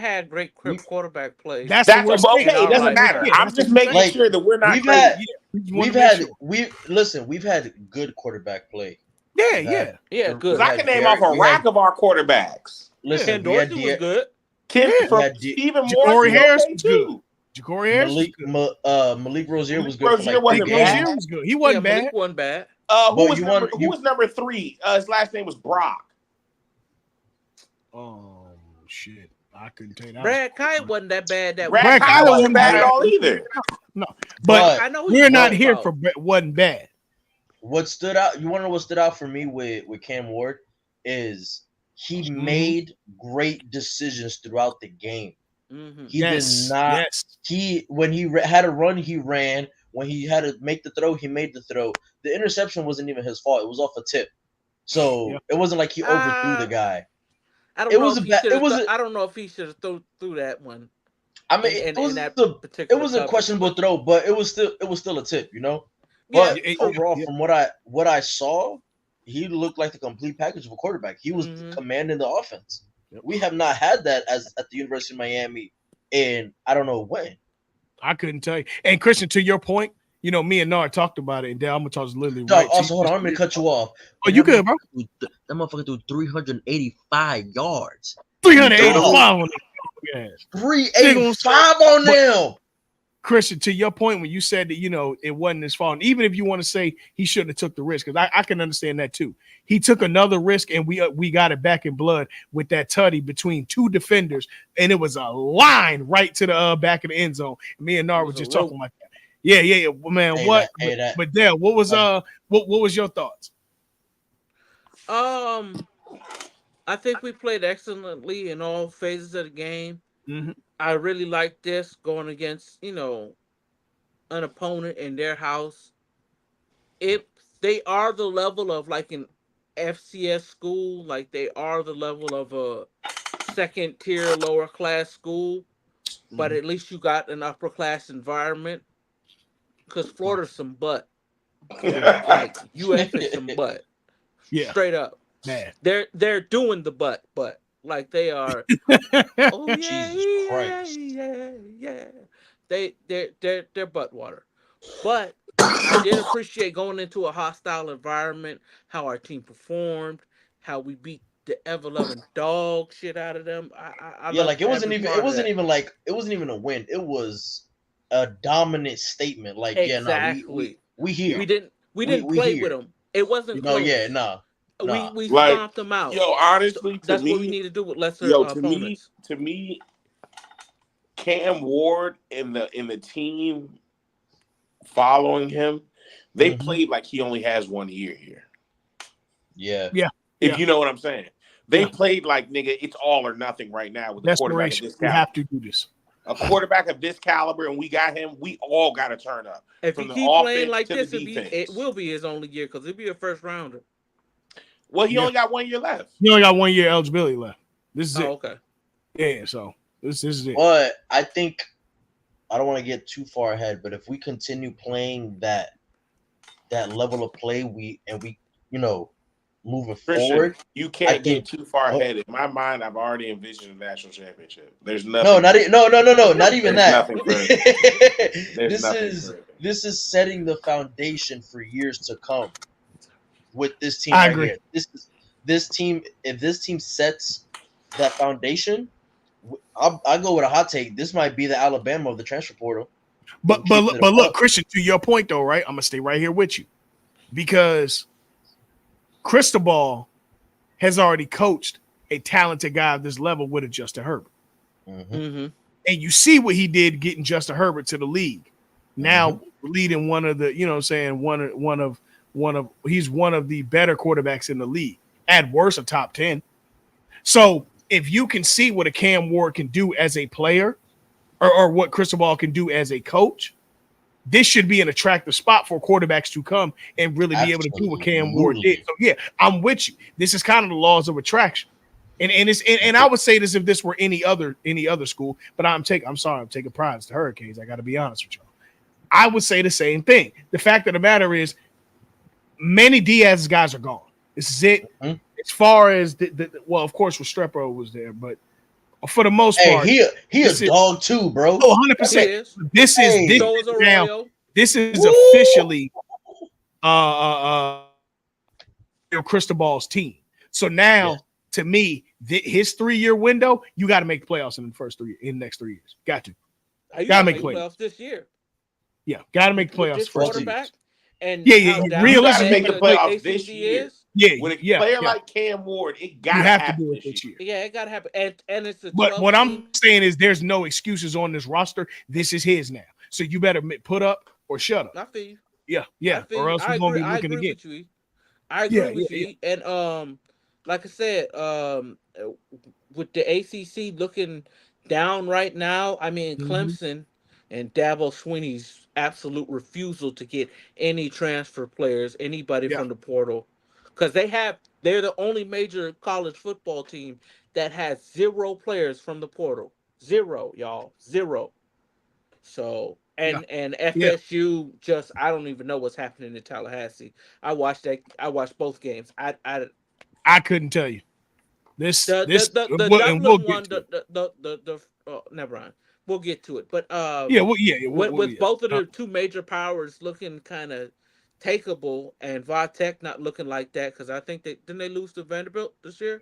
had great quarterback play. That's okay. It doesn't matter. I'm just making sure that we're not. We've had good quarterback play. Yeah, good. I can name off a rack of our quarterbacks. Listen, Ken Dorsey was good. Even more. Ja'Cory Harris was good. Ja'Cory Harris Malik Rozier was good. Rozier wasn't bad. He wasn't bad. Malik wasn't bad. Who was number 3? His last name was Brock. Oh shit! I couldn't tell you that. Brad Kite wasn't that bad. Brad Kite wasn't bad at all either. No, but I know we're not here for wasn't bad. What stood out? You want to know what stood out for me with Cam Ward is he made great decisions throughout the game. He did not. When he had a run, he ran. When he had to make the throw, he made the throw. The interception wasn't even his fault; it was off a tip, so it wasn't like he overthrew the guy. I don't know if he should have threw that one. I mean, it was a questionable throw, but it was still a tip, you know. But overall, from what I saw, he looked like the complete package of a quarterback. He was commanding the offense. We have not had that at the University of Miami in I don't know when. I couldn't tell you. And Christian, to your point, you know, me and Nard talked about it, and Dan, I'm gonna talk literally right. Also, hold on, I'm gonna cut you off. Oh, you good, bro? That motherfucker threw 385 yards. 385. 385 on them. Christian, to your point, when you said that, you know, it wasn't his fault, and even if you want to say he shouldn't have took the risk, because I can understand that too. He took another risk, and we got it back in blood with that tutty between two defenders, and it was a line right to the back of the end zone. Me and Nard were just talking like that. Yeah, man. But Dale, what was your thoughts? I think we played excellently in all phases of the game. Mm-hmm. I really like this going against, you know, an opponent in their house. If they are the level of like an FCS school, like they are the level of a second tier lower class school, but at least you got an upper class environment. Because Florida's some butt. Like UF is some butt. Yeah. Straight up. Man. They're doing the butt. Like they are. Oh yeah, Jesus Christ. yeah. They're butt water. But I did appreciate going into a hostile environment, how our team performed, how we beat the ever loving dog shit out of them. It wasn't even a win. It was a dominant statement. Like, exactly. We here. We didn't play with them. It wasn't close. We stomped them out. Yo, honestly, that's what we need to do with lesser opponents. To me, Cam Ward and the team following him, they played like he only has 1 year here. Yeah. If you know what I'm saying. They played like, nigga, it's all or nothing right now with the quarterback of this caliber. We have to do this. A quarterback of this caliber, and we got him. We all got to turn up. If he keep playing like this, it will be his only year because it'll be a first rounder. Well, he only got 1 year left. He only got 1 year eligibility left. This is it. Okay. Yeah, so this is it. But I think I don't want to get too far ahead, but if we continue playing that level of play, moving forward, you can't get too far ahead. In my mind, I've already envisioned a national championship. There's nothing. No, not even that. This is setting the foundation for years to come. With this team, I agree. Here. This team. If this team sets that foundation, I'll go with a hot take. This might be the Alabama of the transfer portal. But look, Christian, to your point though, right? I'm gonna stay right here with you because Cristobal has already coached a talented guy of this level with a Justin Herbert, and you see what he did getting Justin Herbert to the league. Now leading one of the, you know, what I'm saying he's one of the better quarterbacks in the league. At worst, a top 10. So if you can see what a Cam Ward can do as a player, or what Cristobal can do as a coach, this should be an attractive spot for quarterbacks to come and really be able to do what Cam Ward did. So yeah, I'm with you. This is kind of the laws of attraction. And I would say this if this were any other school, but I'm taking pride to Hurricanes. I got to be honest with y'all. I would say the same thing. The fact of the matter is, many Diaz's guys are gone. This is it. As far as well, of course, Restrepo was there, but for the most part, he a dog too, bro. Oh, 100%. This is officially Cristobal's team. So now, to me, his 3-year window, you got to make the playoffs in the next 3 years. Got to make playoffs this year. Yeah, got to make the playoffs first. Quarterback. And realistically make the playoffs this year. With a player like Cam Ward, it got to happen this year. Yeah, it got to happen. And it's a 12 But what team. I'm saying is there's no excuses on this roster. This is his now. So you better put up or shut up. I feel you. Yeah. Or else we're going to be looking again. With you. I agree with you. And like I said, with the ACC looking down right now, I mean, Clemson and Dabo Swinney's absolute refusal to get any transfer players, anybody from the portal, because they're the only major college football team that has 0 players from the portal. 0, y'all. 0. So and FSU just I don't even know what's happening in Tallahassee. I watched both games. I couldn't tell you. The Dublin one, never mind. We'll get to it. But with both of the two major powers looking kind of takeable and Tech not looking like that, because I think didn't they lose to Vanderbilt this year?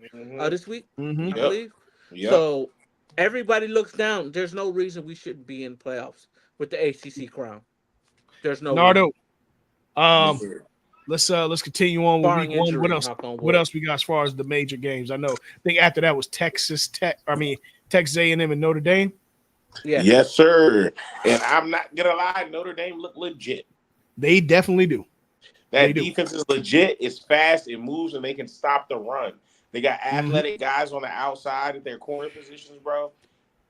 This week, I believe. Yep. So everybody looks down. There's no reason we shouldn't be in playoffs with the ACC crown. There's no Nardo. Let's continue on with week 1. What else we got as far as the major games? I think after that was Texas A&M and Notre Dame. Yes, sir. And I'm not gonna lie, Notre Dame look legit. They definitely do. That defense is legit. It's fast. It moves, and they can stop the run. They got athletic guys on the outside at their corner positions, bro.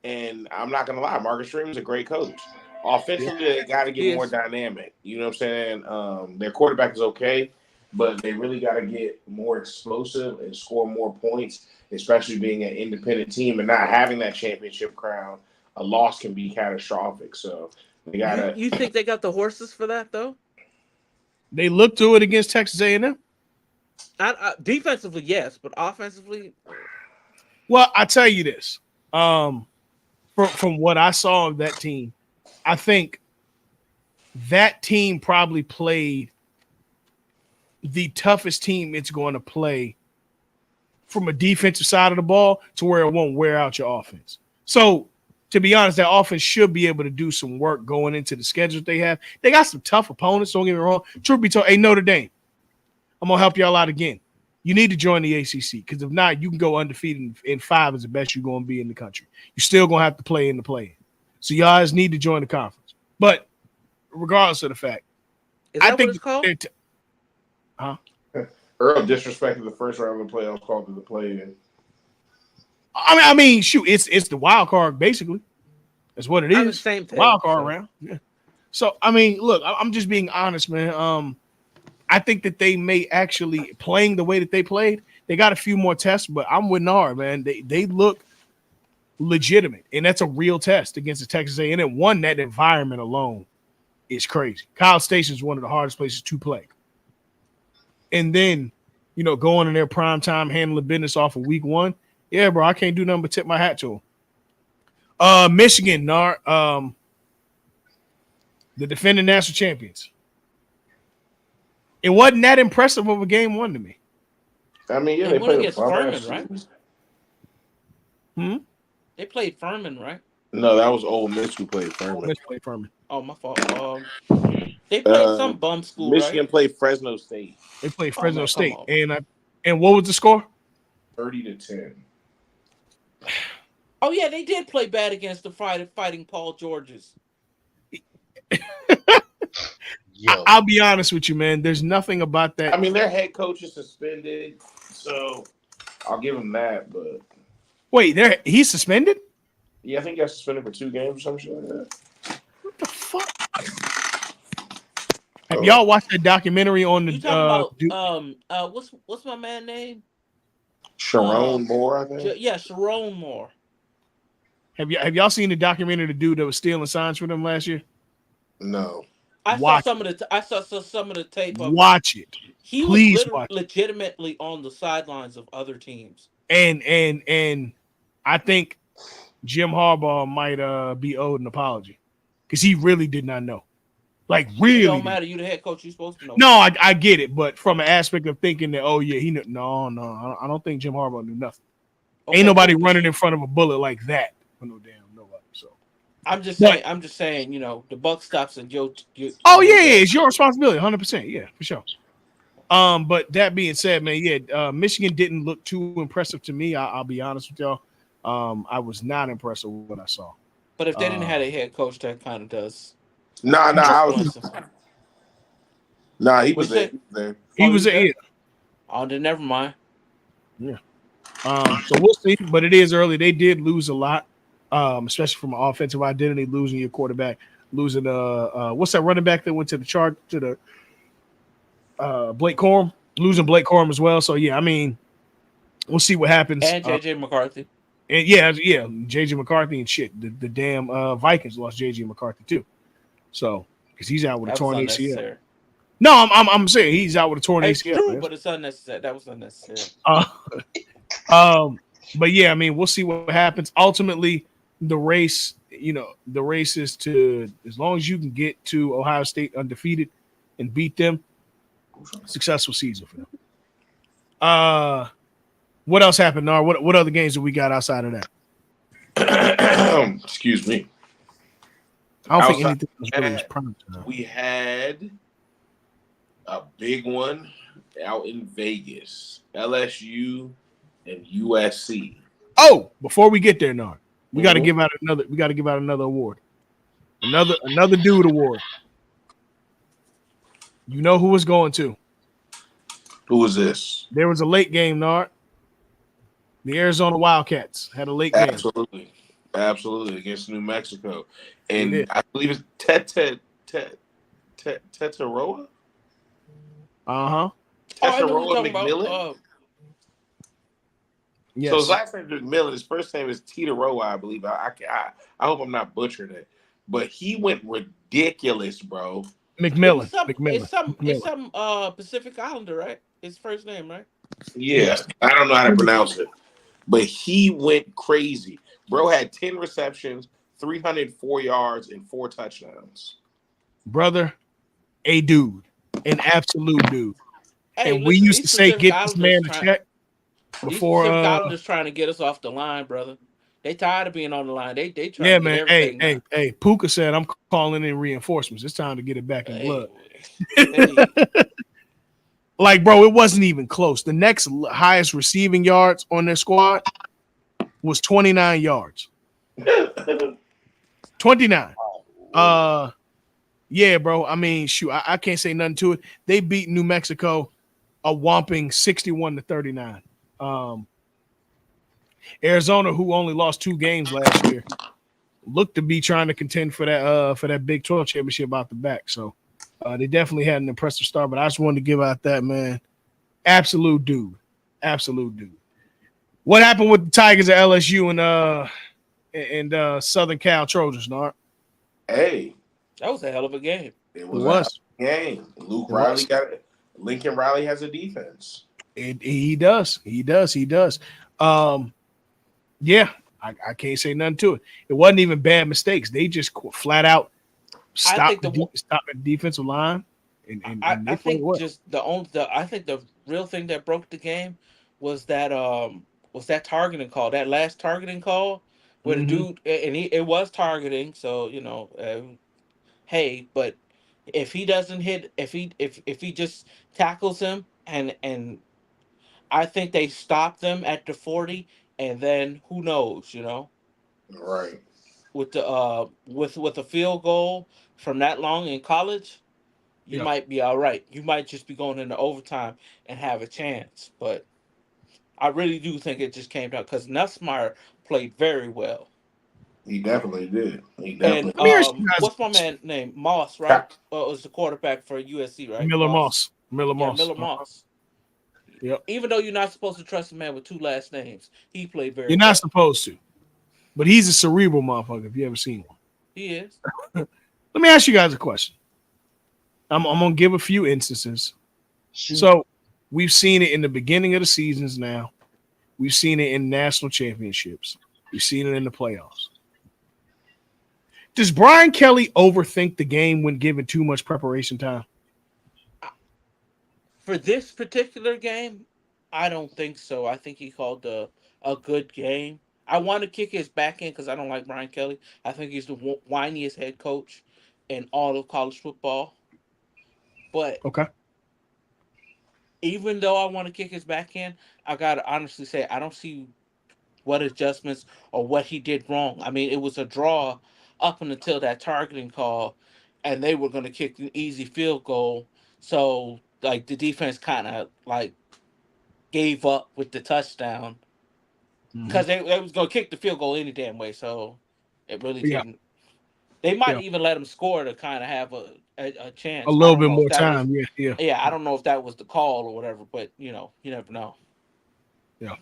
And I'm not gonna lie, Marcus Freeman's a great coach. Offensively, they got to get more dynamic. You know what I'm saying? Their quarterback is okay, but they really got to get more explosive and score more points, especially being an independent team and not having that championship crown. A loss can be catastrophic. So they got to. You think they got the horses for that, though? They look to it against Texas A&M. Defensively, yes, but offensively. Well, I tell you this. From what I saw of that team, I think that team probably played the toughest team it's going to play from a defensive side of the ball to where it won't wear out your offense. So, to be honest, that offense should be able to do some work going into the schedule they have. They got some tough opponents, don't get me wrong. Truth be told, hey, Notre Dame, I'm going to help y'all out again. You need to join the ACC because if not, you can go undefeated in 5 is the best you're going to be in the country. You're still going to have to play in the play-in. So you guys need to join the conference. But regardless of the fact, I think what it's called? Earl disrespected the first round of the playoffs called it the play-in. I mean, shoot, it's the wild card basically. That's what it is. Same thing. Wild card round. Yeah. So I mean, look, I'm just being honest, man. I think that they may actually playing the way that they played. They got a few more tests, but I'm with Nard, man. They look legitimate, and that's a real test against the Texas A&M. One, that environment alone is crazy. College Station is one of the hardest places to play. And then, going in their prime time, handling business off of week 1. Yeah, bro, I can't do nothing but tip my hat to them. Michigan, Nard, the defending national champions. It wasn't that impressive of a game 1 to me. I mean, they played against Furman, right? They played Furman, right? No, that was Ole Miss who played Furman. Oh, my fault. They played some bum school, Michigan played Fresno State. They played Fresno State. And what was the score? 30-10. Oh, yeah, they did play bad against the fighting Paul Georges. I'll be honest with you, man. There's nothing about that. I mean, their head coach is suspended, so I'll give him that, but... Wait, he's suspended? Yeah, I think he got suspended for 2 games or some shit like that. What the fuck? Have y'all watched that documentary on the? You talking about what's my man name? Sharon Moore, I think. Yeah, Sharon Moore. Have y'all seen the documentary of the dude that was stealing signs for them last year? No. I saw some of the tape. Watch it. He was legitimately on the sidelines of other teams. And I think Jim Harbaugh might be owed an apology because he really did not know. Like, really. It don't matter. You the head coach. You're supposed to know. No, I get it. But from an aspect of thinking that, he knew. No. I don't think Jim Harbaugh knew nothing. Okay, ain't nobody running in front of a bullet like that for no damn nobody. So I'm just saying, the buck stops and you. Oh, yeah, it's your responsibility. 100%. Yeah, for sure. But that being said, man, yeah, Michigan didn't look too impressive to me. I'll be honest with y'all. I was not impressed with what I saw. But if they didn't have a head coach, that kind of does Nah, I was. influence them. Nah, he What'd was you there. say? He was there. He Oh, was you a there? yeah. Oh, then never mind. Yeah. So we'll see, but it is early. They did lose a lot, especially from an offensive identity, losing your quarterback, losing what's that running back that went to the chart to the Blake Corum, losing Blake Corum as well. So yeah, I mean, we'll see what happens. And JJ McCarthy. And yeah, JJ McCarthy and shit. The damn Vikings lost JJ McCarthy too. So because he's out with a That was torn ACL. unnecessary. No, I'm saying he's out with a torn It's ACL. true, Man. but it's unnecessary. That was unnecessary. Um, but yeah, I mean, we'll see what happens. Ultimately, the race, the race is to as long as you can get to Ohio State undefeated and beat them, successful season for them. What else happened, Nar? What other games do we got outside of that? Excuse me. I don't think anything else really was prime time. We had a big one out in Vegas, LSU and USC. Oh, before we get there, Nar, we got to give out another. We got to give out another award. Another dude award. You know who was going to? Who was this? There was a late game, Nard. The Arizona Wildcats had a late game. Absolutely against New Mexico, and I believe it's Tetaroa. Tetaroa McMillan. Yes. So his last name is McMillan. His first name is Tetaroa, I believe. I hope I'm not butchering it, but he went ridiculous, bro. McMillan. It's some Pacific Islander, right? His first name, right? Yeah, I don't know how to pronounce it, but he went crazy. Bro had 10 receptions, 304 yards, and 4 touchdowns. Brother, a dude, an absolute dude. Hey, and listen, we used to say, "Get this man a check." Before Pacific Islanders trying to get us off the line, brother. They tired of being on the line. They trying to get everything. Hey. Puka said, "I'm calling in reinforcements. It's time to get it back in blood." Like, bro, it wasn't even close. The next highest receiving yards on their squad was 29 yards. 29. Yeah, bro. I mean, shoot, I can't say nothing to it. They beat New Mexico a whopping 61-39. Arizona, who only lost 2 games last year, looked to be trying to contend for that Big 12 championship out the back. So they definitely had an impressive start. But I just wanted to give out that, man. Absolute dude. What happened with the Tigers at LSU and Southern Cal Trojans, Nard? Hey, that was a hell of a game. It was a game. Lincoln Riley has a defense. He does. Yeah, I can't say nothing to it. It wasn't even bad mistakes. They just flat out stopped the defensive line. I think just I think the real thing that broke the game was that targeting call, that last targeting call where the dude, and it was targeting. So hey, but if he doesn't hit, if he just tackles him, and I think they stopped them at the 40, and then who knows, right? With the with a field goal from that long in college, you might be all right. You might just be going into overtime and have a chance. But I really do think it just came down because Nussmeyer played very well. He definitely did. And what's my man name? Moss, right? Was the quarterback for USC, right? Miller Moss. Miller Moss. Yep. Even though you're not supposed to trust a man with 2 last names, he played very well. You're not supposed to. But he's a cerebral motherfucker if you ever seen one. He is. Let me ask you guys a question. I'm going to give a few instances. So we've seen it in the beginning of the seasons now. We've seen it in national championships. We've seen it in the playoffs. Does Brian Kelly overthink the game when given too much preparation time? For this particular game, I don't think so. I think he called a good game. I want to kick his back end because I don't like Brian Kelly. I think he's the whiniest head coach in all of college football. But okay, even though I want to kick his back in, I gotta honestly say I don't see what adjustments or what he did wrong. I mean, it was a draw up until that targeting call, and they were going to kick an easy field goal. So, like, the defense kind of like gave up with the touchdown because they was going to kick the field goal any damn way. So, it really didn't. They might even let him score to kind of have a chance. A little bit more time. Yeah, I don't know if that was the call or whatever, but you never know. Yeah.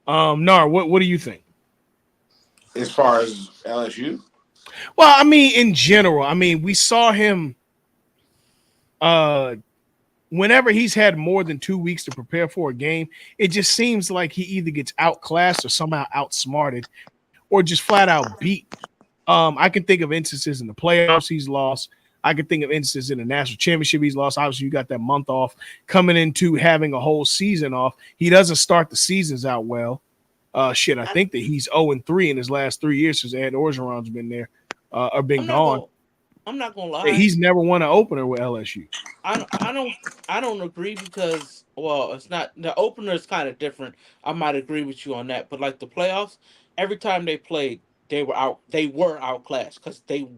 Nar, what do you think? As far as LSU? Well, I mean, in general, I mean, we saw him whenever he's had more than 2 weeks to prepare for a game, it just seems like he either gets outclassed or somehow outsmarted or just flat out beat. I can think of instances in the playoffs he's lost. I can think of instances in the national championship he's lost. Obviously, you got that month off. Coming into having a whole season off, he doesn't start the seasons out well. I think that he's 0-3 in his last 3 years since Ed Orgeron's been there or been gone. I'm not gonna lie. He's never won an opener with LSU. I don't agree because it's not the opener is kind of different. I might agree with you on that, but like the playoffs, every time they played, they were outclassed because they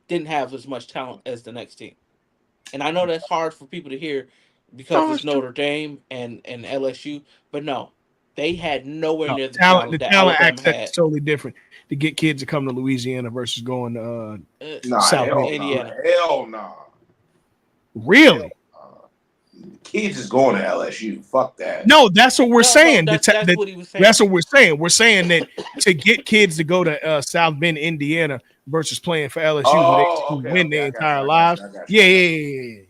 didn't have as much talent as the next team. And I know that's hard for people to hear because it's Notre Dame and LSU, but no, they had nowhere near the talent that Alabama had. Is totally different to get kids to come to Louisiana versus going to South Indiana. Hell no. Really? Kids is going to LSU. Fuck that. No, that's what we're saying. That's what he was saying. That's what we're saying. We're saying that to get kids to go to South Bend, Indiana versus playing for LSU, win their entire lives. Yeah.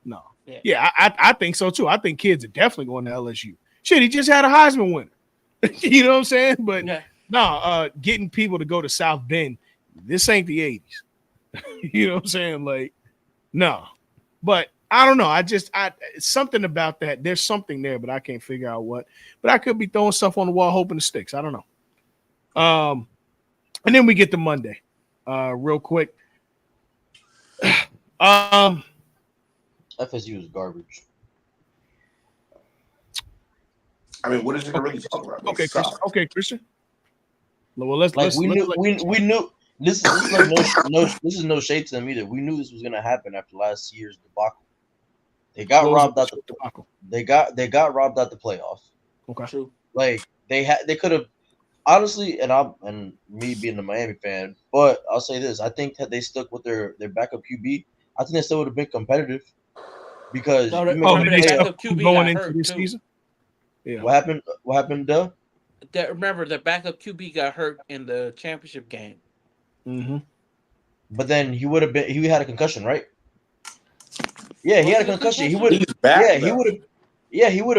No. Yeah, I think so too. I think kids are definitely going to LSU. Shit, he just had a Heisman winner. You know what I'm saying? But getting people to go to South Bend, this ain't the 80s. You know what I'm saying? Like, no. But I don't know. Something about that. There's something there, but I can't figure out what. But I could be throwing stuff on the wall, hoping it sticks. I don't know. And then we get to Monday, real quick. FSU is garbage. I mean, what is it really talking about? Okay, Christian. Well, let's we knew this is like this is no shade to them either. We knew this was gonna happen after last year's debacle. They got robbed out the debacle. They got robbed out the playoffs. Okay, true. Like they could have honestly, and me being a Miami fan, but I'll say this: I think that they stuck with their backup QB. I think they still would have been competitive because their backup QB going got into hurt this too. season. Yeah. What happened, Doug? Remember, the backup QB got hurt in the championship game. Mm-hmm. But then he had a concussion, right? Yeah, he had a concussion. He would have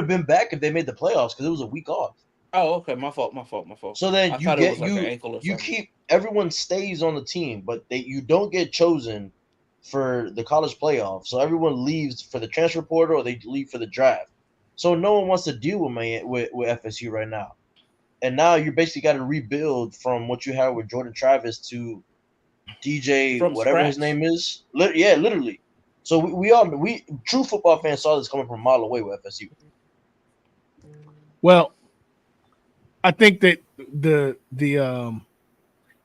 been back if they made the playoffs because it was a week off. Oh, okay, my fault. So then you keep everyone stays on the team, but you don't get chosen for the college playoff. So everyone leaves for the transfer portal or they leave for the draft. So no one wants to deal with FSU right now. And now you basically got to rebuild from what you had with Jordan Travis to DJ, from whatever scratch. His name is. Yeah, literally. So we true football fans saw this coming from a mile away with FSU. Well, I think that the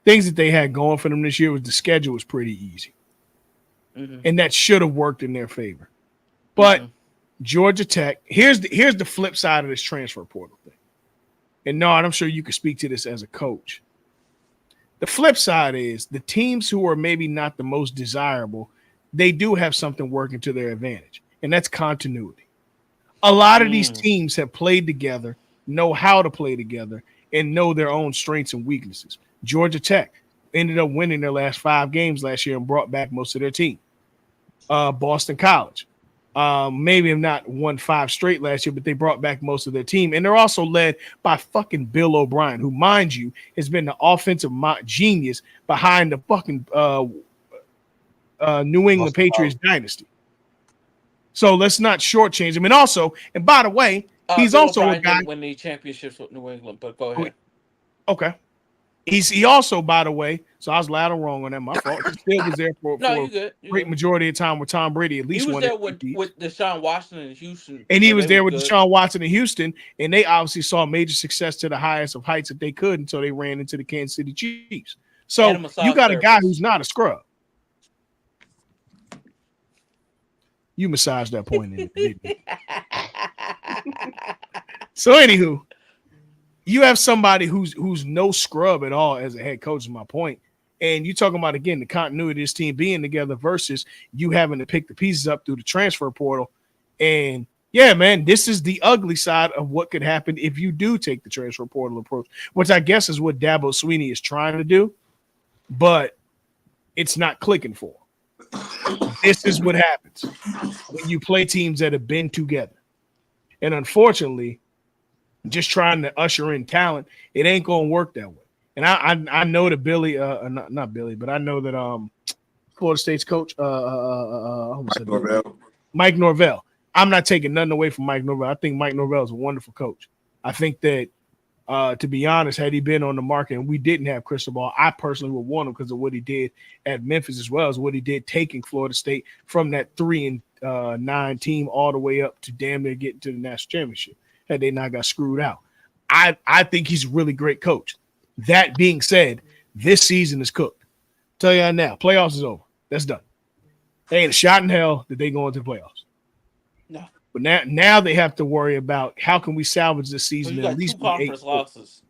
things that they had going for them this year was the schedule was pretty easy, and that should have worked in their favor. But Georgia Tech, here's the flip side of this transfer portal thing. And Nard, I'm sure you could speak to this as a coach. The flip side is the teams who are maybe not the most desirable, they do have something working to their advantage, and that's continuity. A lot of these teams have played together, know how to play together, and know their own strengths and weaknesses. Georgia Tech ended up winning their last 5 games last year and brought back most of their team. Boston College. Maybe have not won 5 straight last year, but they brought back most of their team. And they're also led by fucking Bill O'Brien, who, mind you, has been the offensive genius behind the fucking New England Patriots dynasty. So let's not shortchange him. And by the way, he's Bill also O'Brien a guy didn't win the championships with New England, but go ahead. Okay. He also, by the way, So I was loud and wrong on that. My fault. He still was there for a great majority of the time with Tom Brady. At least he was one there with Deshaun Watson in Houston, and he was there with Deshaun Watson in Houston, and they obviously saw major success to the highest of heights that they could until they ran into the Kansas City Chiefs. So you got a guy who's not a scrub. You massaged that point in it, didn't you? So anywho, you have somebody who's no scrub at all as a head coach, is my point. And you talking about, again, the continuity of this team being together versus you having to pick the pieces up through the transfer portal. And yeah, man, this is the ugly side of what could happen if you do take the transfer portal approach, which I guess is what Dabo Swinney is trying to do, but it's not clicking for him. This is what happens when you play teams that have been together. And unfortunately, just trying to usher in talent, it ain't going to work that way. And I know that Billy, not Billy, but I know that Florida State's coach, Mike Norvell. I'm not taking nothing away from Mike Norvell. I think Mike Norvell is a wonderful coach. I think that, to be honest, had he been on the market and we didn't have Cristobal, I personally would want him because of what he did at Memphis as well as what he did taking Florida State from that 3-9 team all the way up to damn near getting to the national championship. Had they not got screwed out. I think he's a really great coach. That being said, this season is cooked. Tell you that now. Playoffs is over. That's done. They ain't a shot in hell that they go into the playoffs. No. But now they have to worry about how can we salvage this season. You got at least 2 conference losses.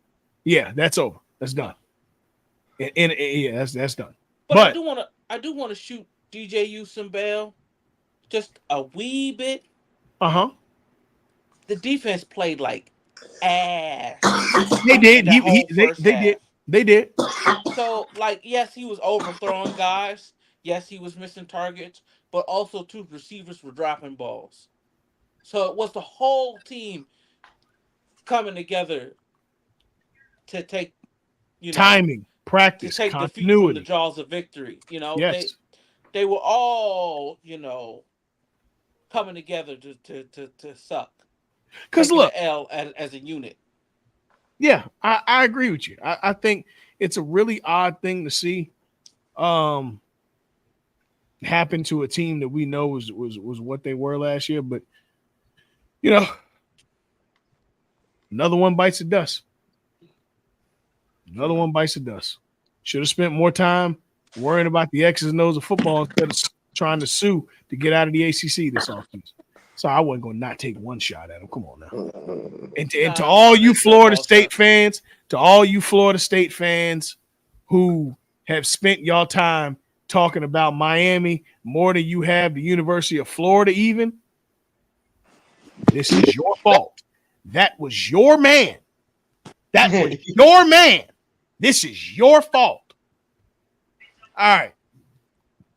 Yeah, that's over. That's done. And yeah, that's done. But I do want to shoot DJ Houston Bell just a wee bit. Uh-huh. The defense played like ass. They did. They did. So, like, yes, he was overthrowing guys. Yes, he was missing targets. But also, 2 receivers were dropping balls. So it was the whole team coming together to take, timing, practice, to take continuity. defeat from the jaws of victory. Yes. They were all, coming together to suck. Because look, L as a unit. Yeah, I agree with you. I think it's a really odd thing to see happen to a team that we know was what they were last year, but another one bites the dust. Another one bites the dust. Should have spent more time worrying about the X's and O's of football instead of trying to sue to get out of the ACC this offseason. So I wasn't going to not take one shot at him. Come on now. And to all you Florida State fans, who have spent y'all time talking about Miami more than you have the University of Florida even, this is your fault. That was your man. That was your man. This is your fault. All right.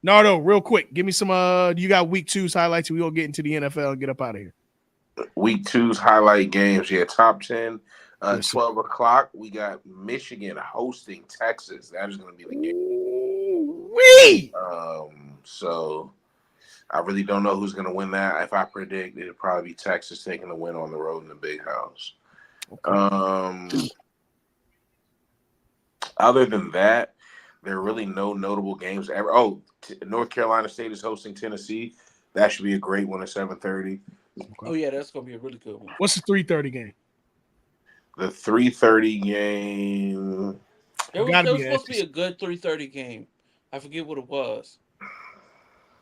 Nardo, real quick, give me some you got week 2's highlights. We're gonna get into the NFL and get up out of here. Week 2's highlight games. Yeah, top 10. 12 o'clock. We got Michigan hosting Texas. That is gonna be the game. Ooh-wee! So I really don't know who's gonna win that. If I predict, it'll probably be Texas taking the win on the road in the big house. Okay. Other than that, there are really no notable games ever. Oh, North Carolina State is hosting Tennessee. That should be a great one at 7:30. Okay. Oh, yeah, that's going to be a really good one. What's the 3:30 game? The 3:30 game. It was supposed to be a good 3:30 game. I forget what it was.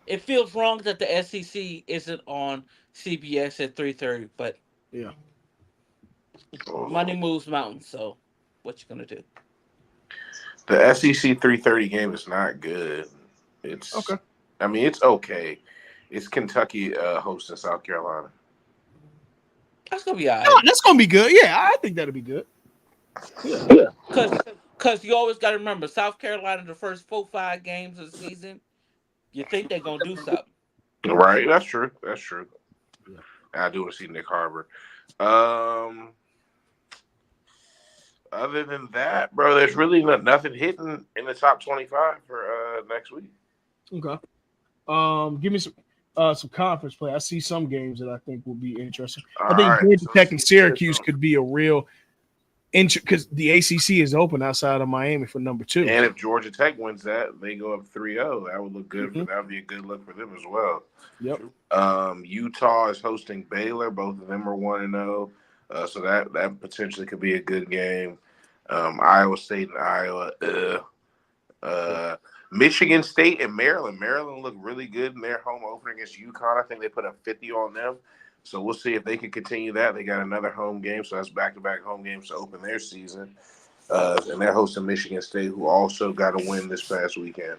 It feels wrong that the SEC isn't on CBS at 3:30, but yeah, money moves mountains. So, what you gonna do? The SEC 3:30 game is not good. It's okay. I mean, it's okay. It's Kentucky hosting South Carolina. That's gonna be all right. No, that's gonna be good. Yeah, I think that'll be good. Yeah. Because you always got to remember, South Carolina, the first 4-5 games of the season, you think they're gonna do something. Right. That's true. Yeah. I do want to see Nick Harbor. Other than that, bro, there's really nothing hitting in the top 25 for next week. Okay. Give me some conference play. I see some games that I think will be interesting. I think Georgia Tech and Syracuse could be a real because the ACC is open outside of Miami for number 2. And if Georgia Tech wins that, they go up 3-0. That would look good. That would be a good look for them as well. Yep. Utah is hosting Baylor. Both of them are 1-0. So that potentially could be a good game. Iowa State and Iowa. Michigan State and Maryland. Maryland looked really good in their home opener against UConn. I think they put a 50 on them. So we'll see if they can continue that. They got another home game, so that's back-to-back home games to open their season. And they're hosting Michigan State, who also got a win this past weekend.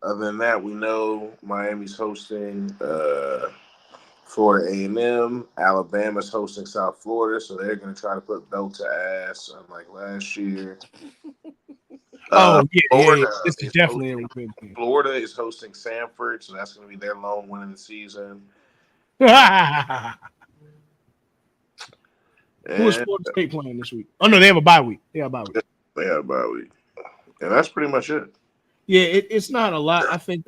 Other than that, we know Miami's hosting Florida A&M. Alabama's hosting South Florida, so they're going to try to put belt to ass, unlike last year. Florida This is definitely a win. Florida is hosting Samford, so that's going to be their lone win of the season. Who is Florida State playing this week? Oh no, they have a bye week. They have a bye week. And that's pretty much it. Yeah, it's not a lot. I think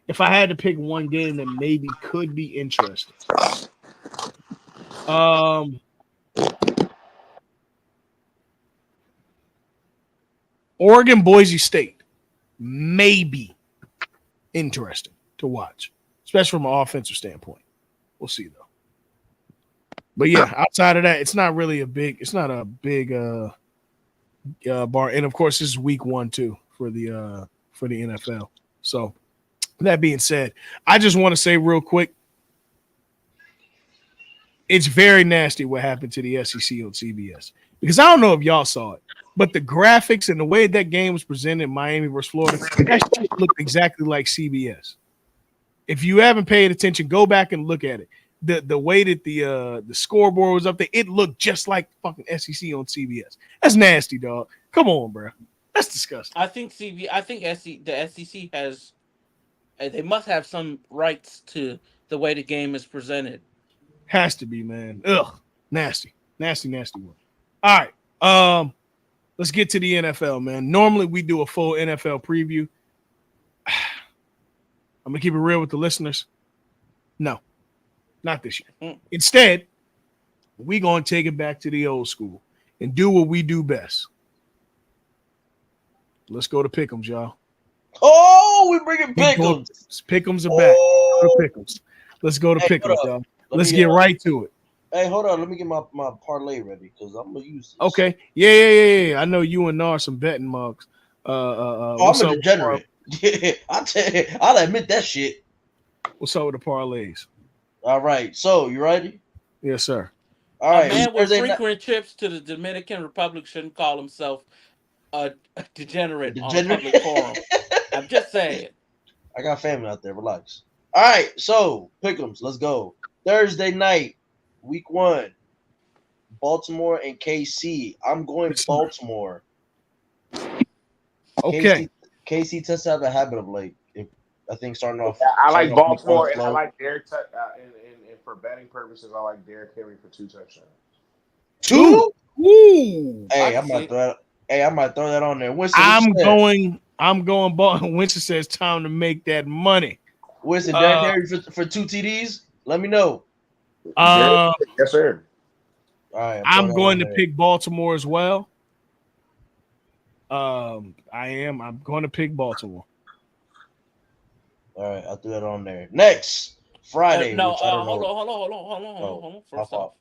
if I had to pick one game that maybe could be interesting, Oregon Boise State may be interesting to watch, especially from an offensive standpoint. We'll see though. But yeah, outside of that, it's not a big bar. And of course, this is week 1 too for the NFL. So that being said, I just want to say real quick, it's very nasty what happened to the SEC on CBS, because I don't know if y'all saw it, but the graphics and the way that game was presented, Miami versus Florida, that shit looked exactly like CBS. If you haven't paid attention, go back and look at it. The way that the scoreboard was up there, it looked just like fucking SEC on CBS. That's nasty, dog. Come on, bro. That's disgusting. I think the SEC has, they must have some rights to the way the game is presented. Has to be, man. Ugh, nasty one. All right, let's get to the NFL, man. Normally we do a full NFL preview. I'm gonna keep it real with the listeners. No, not this year. Instead, we're gonna take it back to the old school and do what we do best. Let's go to Pick'ems, y'all. Oh, we bringing Pick'ems. Pick'ems are back. Pick'ems. Let's go to Pick'ems, y'all. Let's get right to it. Hey, hold on. Let me get my parlay ready because I'm gonna use this. Okay. Yeah. I know you and Nar some betting mugs. I'm a degenerate. Yeah, I'll admit that shit. What's up with the parlays? All right. So you ready? Yes, sir. All right. A man with frequent trips to the Dominican Republic shouldn't call himself a degenerate on a public forum. I'm just saying. I got family out there. Relax. All right. So Pick'ems. Let's go. Thursday night, week 1. Baltimore and KC. I'm going Baltimore. Okay. KC tends to have a habit of late. I think starting off. I like Baltimore, and I like Derek. And for betting purposes, I like Derrick Henry for 2 touchdowns. 2? Ooh. Hey, I might throw that on there. Winston, I'm going. Winston says time to make that money. Winston, Derrick Henry for 2 TDs. Let me know. Yes, sir. All right. I'm going to pick Baltimore as well. I'm going to pick Baltimore. All right, I threw that on there. Next Friday. Hold on. First off,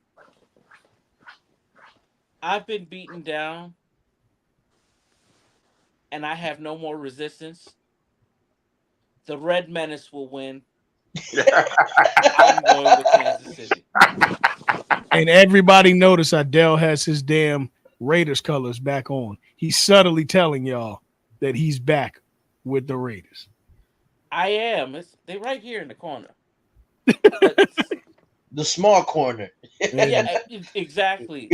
I've been beaten down, and I have no more resistance. The Red Menace will win. I'm going with Kansas City. And everybody notice Adele has his damn Raiders colors back on. He's subtly telling y'all that he's back with the Raiders. I am. They're right here in the corner. The small corner. Yeah, exactly.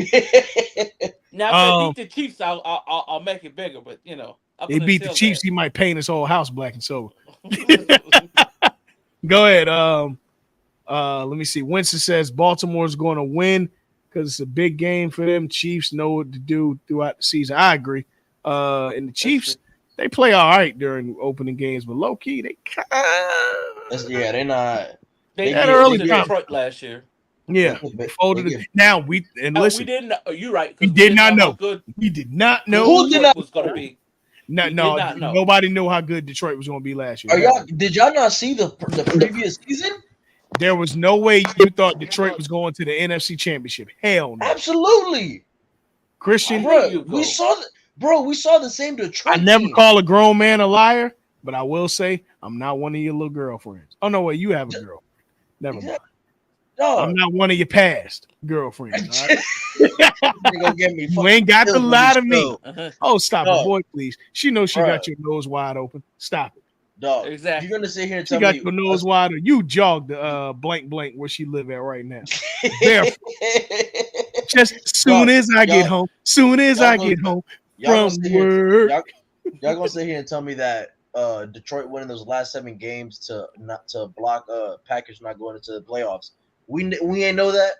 Now, if they beat the Chiefs, I'll make it bigger. But they beat the Chiefs, he might paint his whole house black and silver. Go ahead. Let me see. Winston says Baltimore's going to win because it's a big game for them. Chiefs know what to do throughout the season. I agree. And the Chiefs, they play all right during opening games, but low key, they kind of Yeah, they're not. They had did early to time. Detroit last year. Yeah, They we get, folded they it. get, Now we and No, listen, we didn't know. You're right, we because we did didn't not know how know. good We did not know. Who did Detroit not was going to be. No, We did not know. nobody knew how good Detroit was going to be last year. Are y'all? Did y'all not see the previous season? There was no way you thought Detroit was going to the NFC Championship. Hell no. Absolutely, Christian, bro. We saw the same Detroit I never team. call a grown man a liar, but I will say I'm not one of your little girlfriends. Oh no, wait, you have a girl. Never mind. I'm not one of your past girlfriends. All right? Gonna get me You ain't got to lie to me. Uh-huh. Oh, stop Dog. it, boy, please. She knows she Bruh. got your nose wide open. Stop it. Dog, Exactly. you're gonna sit here and She tell got me your nose wide open. You jogged the blank where she live at right now. Barefoot. Just soon as I get home. Soon as I get home from work. Y'all gonna sit here and tell me that Detroit winning those last 7 games to block Packers not going into the playoffs. We ain't know that.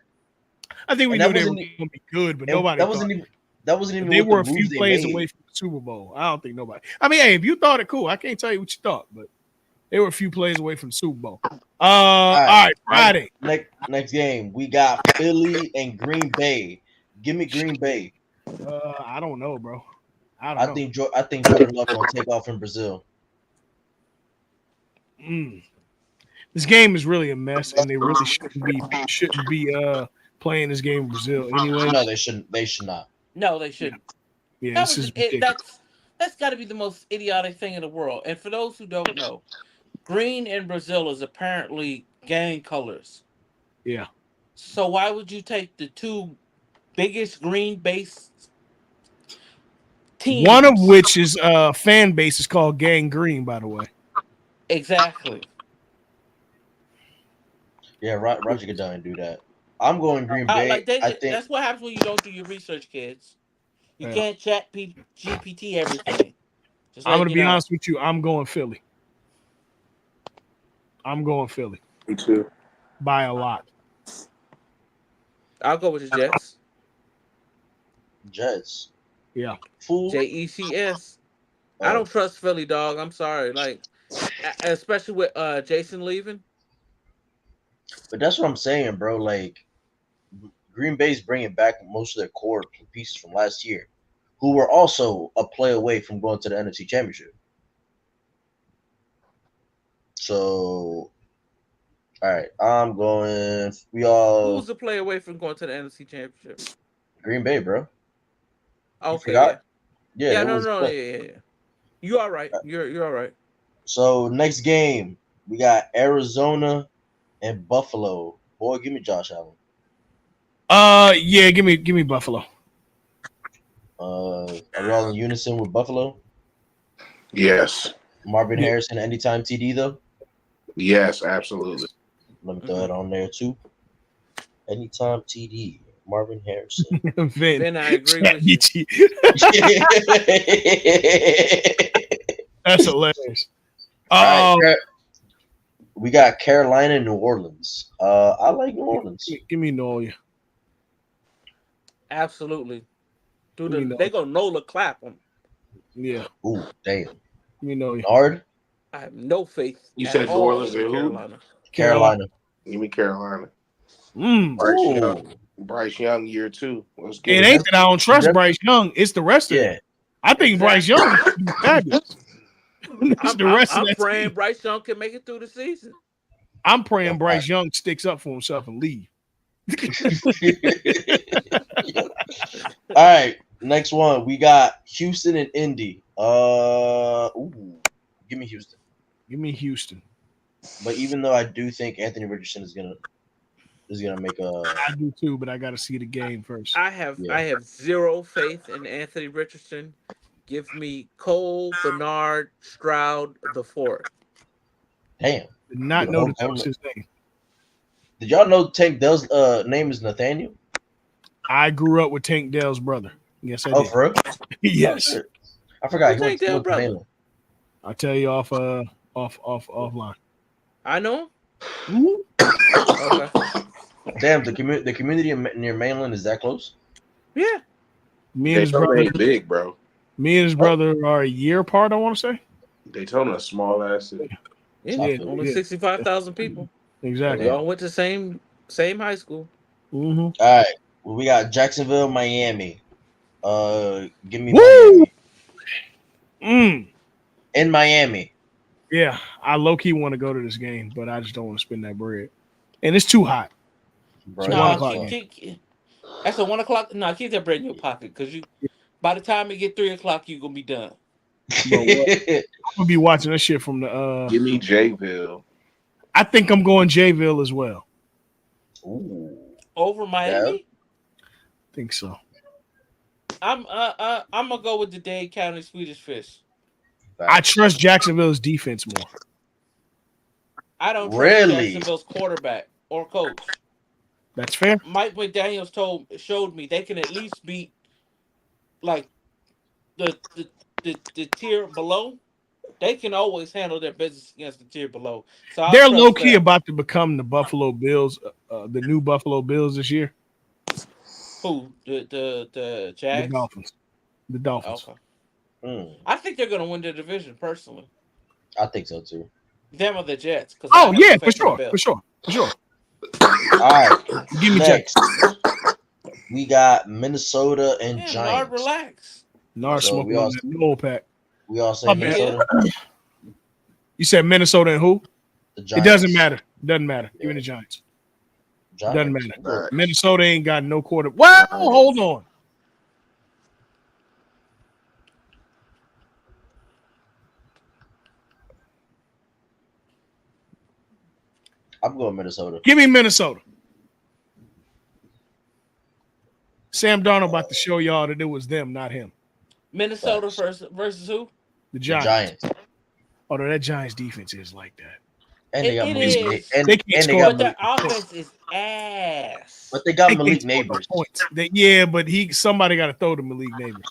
I think we knew they were going to be good, but nobody thought that wasn't even they what were the a few moves they plays made. away from the Super Bowl. I don't think nobody. I mean, hey, if you thought it, cool. I can't tell you what you thought, but they were a few plays away from the Super Bowl. All right, Friday. Next game, we got Philly and Green Bay. Give me Green Bay. I don't know, bro. I think Jordan Love gonna take off in Brazil. This game is really a mess, and they really shouldn't be playing this game in Brazil anyway. No, they shouldn't. They should not. No, they shouldn't. Yeah, this is ridiculous. That's got to be the most idiotic thing in the world. And for those who don't know, green in Brazil is apparently gang colors. Yeah. So why would you take the two biggest green-based teams? One of which is fan base is called Gang Green, by the way. Exactly. Yeah, Roger Goodell didn't do that. I'm going Green Bay. I think that's what happens when you don't do your research, kids. You can't chat GPT everything. I'm going to be honest with you. I'm going Philly. Me too. By a lot. I'll go with the Jets. Jets. Yeah. Fool. Jets. I don't trust Philly, dog. I'm sorry. Like, especially with Jason leaving. But that's what I'm saying, bro. Like, Green Bay's bringing back most of their core pieces from last year, who were also a play away from going to the NFC Championship. So, all right, I'm going. Who's the play away from going to the NFC Championship? Green Bay, bro. Okay, yeah. No. Yeah. You all right? You're all right. So next game, we got Arizona and Buffalo. Boy, give me Josh Allen. Yeah, give me Buffalo. Are we all in unison with Buffalo? Yes. Marvin Harrison, anytime TD though? Yes, absolutely. Let me throw that on there too. Anytime TD, Marvin Harrison. Then I agree with you. That's hilarious. Right, we got Carolina and New Orleans. I like New Orleans. Give me Nola. Absolutely. Dude, they gonna Nola clap them. Yeah. Ooh, damn. Give me Nola. Nard? I have no faith. You said New Orleans and Carolina. Carolina. Give me Carolina. Bryce Young year 2. Let's get it. Ain't that I don't trust Bryce Young. It's the rest of it. I think Bryce Young is fabulous. I'm praying Bryce Young can make it through the season. I'm praying Bryce Young sticks up for himself and leave. All right, next one. We got Houston and Indy. Give me Houston. Give me Houston. But even though I do think Anthony Richardson is gonna make a. I do too, but I got to see the game first. I have zero faith in Anthony Richardson. Give me Cole, Bernard, Stroud, the fourth. Damn. Did not know that was his name. Did y'all know Tank Dell's name is Nathaniel? I grew up with Tank Dell's brother. Yes, I did. Oh, for real? Yes. Oh, I forgot. Who's Tank Dell's brother? I'll tell you offline. I know. Mm-hmm. Okay. Damn, the community near Mainland is that close? Yeah. Me and his brother ain't big, bro. Me and his brother are a year apart, I want to say. Daytona, a small ass city. Yeah, only 65,000 people. Exactly. We all went to same high school. Mm-hmm. All right, well, we got Jacksonville, Miami. Give me Woo! Miami. In Miami. Yeah, I low key want to go to this game, but I just don't want to spend that bread, and it's too hot. Bro, It's 1 o'clock game. That's a 1 o'clock. No, keep that bread in your pocket because by the time it get 3 o'clock, you gonna be done. Bro, what? I'm gonna be watching this shit from the. Give me Jayville. I think I'm going Jayville as well. Ooh. Over Miami. I think so. I'm gonna go with the Dade County Swedish Fish. I trust Jacksonville's defense more. I don't trust Jacksonville's quarterback or coach. That's fair. Mike McDaniels showed me they can at least beat like the tier below. They can always handle their business against the tier below. So they're low key about to become the Buffalo Bills, the new Buffalo Bills this year. Who the Jags? The Dolphins. The Dolphins. Okay. I think they're going to win the division personally. I think so too. Them or the Jets? Oh yeah, for sure. All right, give me next. We got Minnesota and Giants. Nard, relax. Nard smoking on that Noel pack. We all say Minnesota. You said Minnesota and who? The Giants. It doesn't matter. Doesn't matter. Give me the Giants. Doesn't matter. Right. Minnesota ain't got no quarter. Well, hold on. I'm going Minnesota. Give me Minnesota. Sam Darnold about to show y'all that it was them, not him. Minnesota versus who? The Giants. Oh, no, that Giants defense is like that. And they got Malik. But their offense is ass. But they got Malik Neighbors. Points. But somebody got to throw to Malik Neighbors.